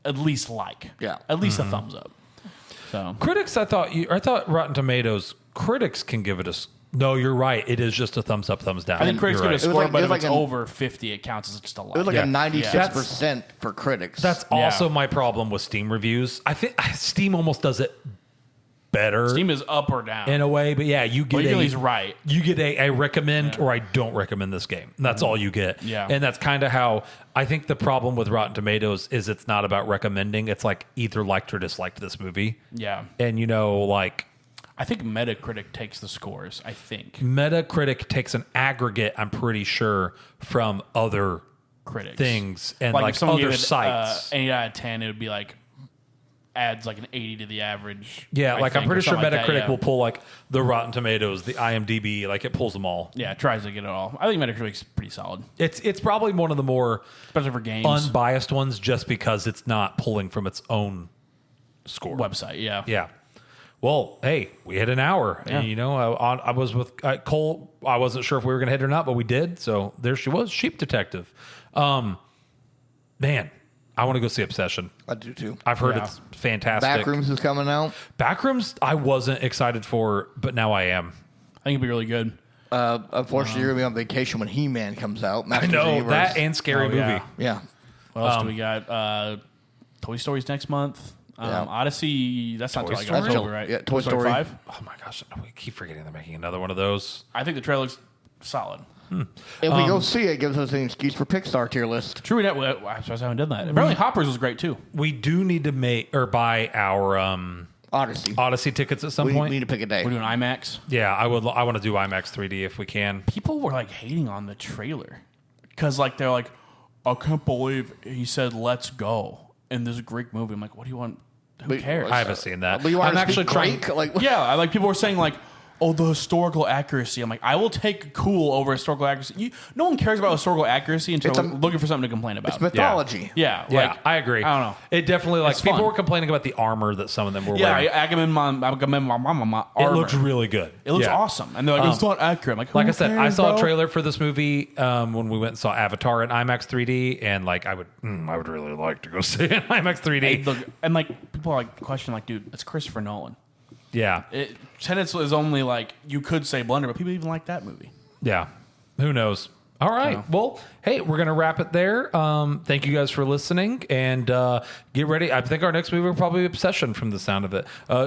at least like. Yeah. At least a thumbs up. So Critics, I thought Rotten Tomatoes critics can give it No, you're right. It is just a thumbs up, thumbs down. I think critics You're give it a right. score, like- but it if was it's like an- over 50, it counts as just a lot. It was like Yeah. a 96% for critics. That's also my problem with Steam reviews. I think Steam almost does it better Steam is up or down. in a way, but yeah, you get Well, he's right. You get I recommend or I don't recommend this game. That's all you get. Yeah. And that's kind of how I think the problem with Rotten Tomatoes is it's not about recommending. It's like either liked or disliked this movie. Yeah. And like I think Metacritic takes the scores. I think Metacritic takes an aggregate, I'm pretty sure, from other critics things and if like someone other gave it, sites. 8 out of 10, it would be like adds like an 80 to the average. Yeah, I like I'm think, or pretty sure something Metacritic like that, yeah. will pull like the Rotten Tomatoes, the IMDb, like it pulls them all. Yeah, it tries to get it all. I think Metacritic's pretty solid, It's probably one of the more especially for games. unbiased ones, just because it's not pulling from its own score. Website, yeah. Yeah. Well, hey, we hit an hour, Yeah. and I was with Cole. I wasn't sure if we were going to hit or not, but we did. So there she was, Sheep Detective. Man, I want to go see Obsession. I do too. I've heard Yeah. it's fantastic. Backrooms is coming out. Backrooms, I wasn't excited for, but now I am. I think it'd be really good. Unfortunately, you're going to be on vacation when He-Man comes out. I Masters of the know Universe. that and Scary Oh, Movie. yeah. Yeah. What else do we got? Toy Story's next month. Yeah. That's not Toy till like Story? October, right? Yeah, Toy Story. 5. Oh my gosh, we keep forgetting they're making another one of those. I think the trailer looks solid. If we go see it, it gives us an excuse for Pixar tier list. True, I'm surprised I haven't done that. Apparently, Hoppers was great too. We do need to buy our Odyssey. tickets at some We point. need to pick a day. We're doing IMAX. Yeah, I want to do IMAX 3D if we can. People were like hating on the trailer because like they're like, I can't believe he said "Let's go" in this Greek movie. I'm like, what do you want? Who But- cares? I haven't seen that. But you want I'm to actually speak trying. Greek? Like, Yeah, like people were saying like, oh, the historical accuracy. I'm like, I will take cool over historical accuracy. No one cares about historical accuracy until It's a- we're looking for something to complain about. it's mythology. Yeah, Yeah, like, I agree. I don't know. It definitely like It's people fun. were complaining about the armor that some of them were Yeah, wearing. Agamemnon. It looks really good. It looks Yeah. awesome, and they're like, it's not accurate. I'm like, Like who I said, I cares, saw bro? a trailer for this movie when we went and saw Avatar in IMAX 3D, and like I would really like to go see it in IMAX 3D. Hey, look, and like people are like question like, dude, it's Christopher Nolan. Yeah, Tenet is only like you could say Blender, but people even like that movie. yeah. Who knows? All right. Well, hey, we're gonna wrap it there. Thank you guys for listening, and get ready. I think our next movie will probably be Obsession from the sound of it.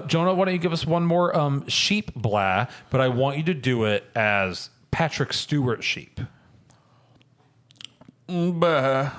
Jonah, why don't you give us one more sheep blah? But I want you to do it as Patrick Stewart sheep. Bah.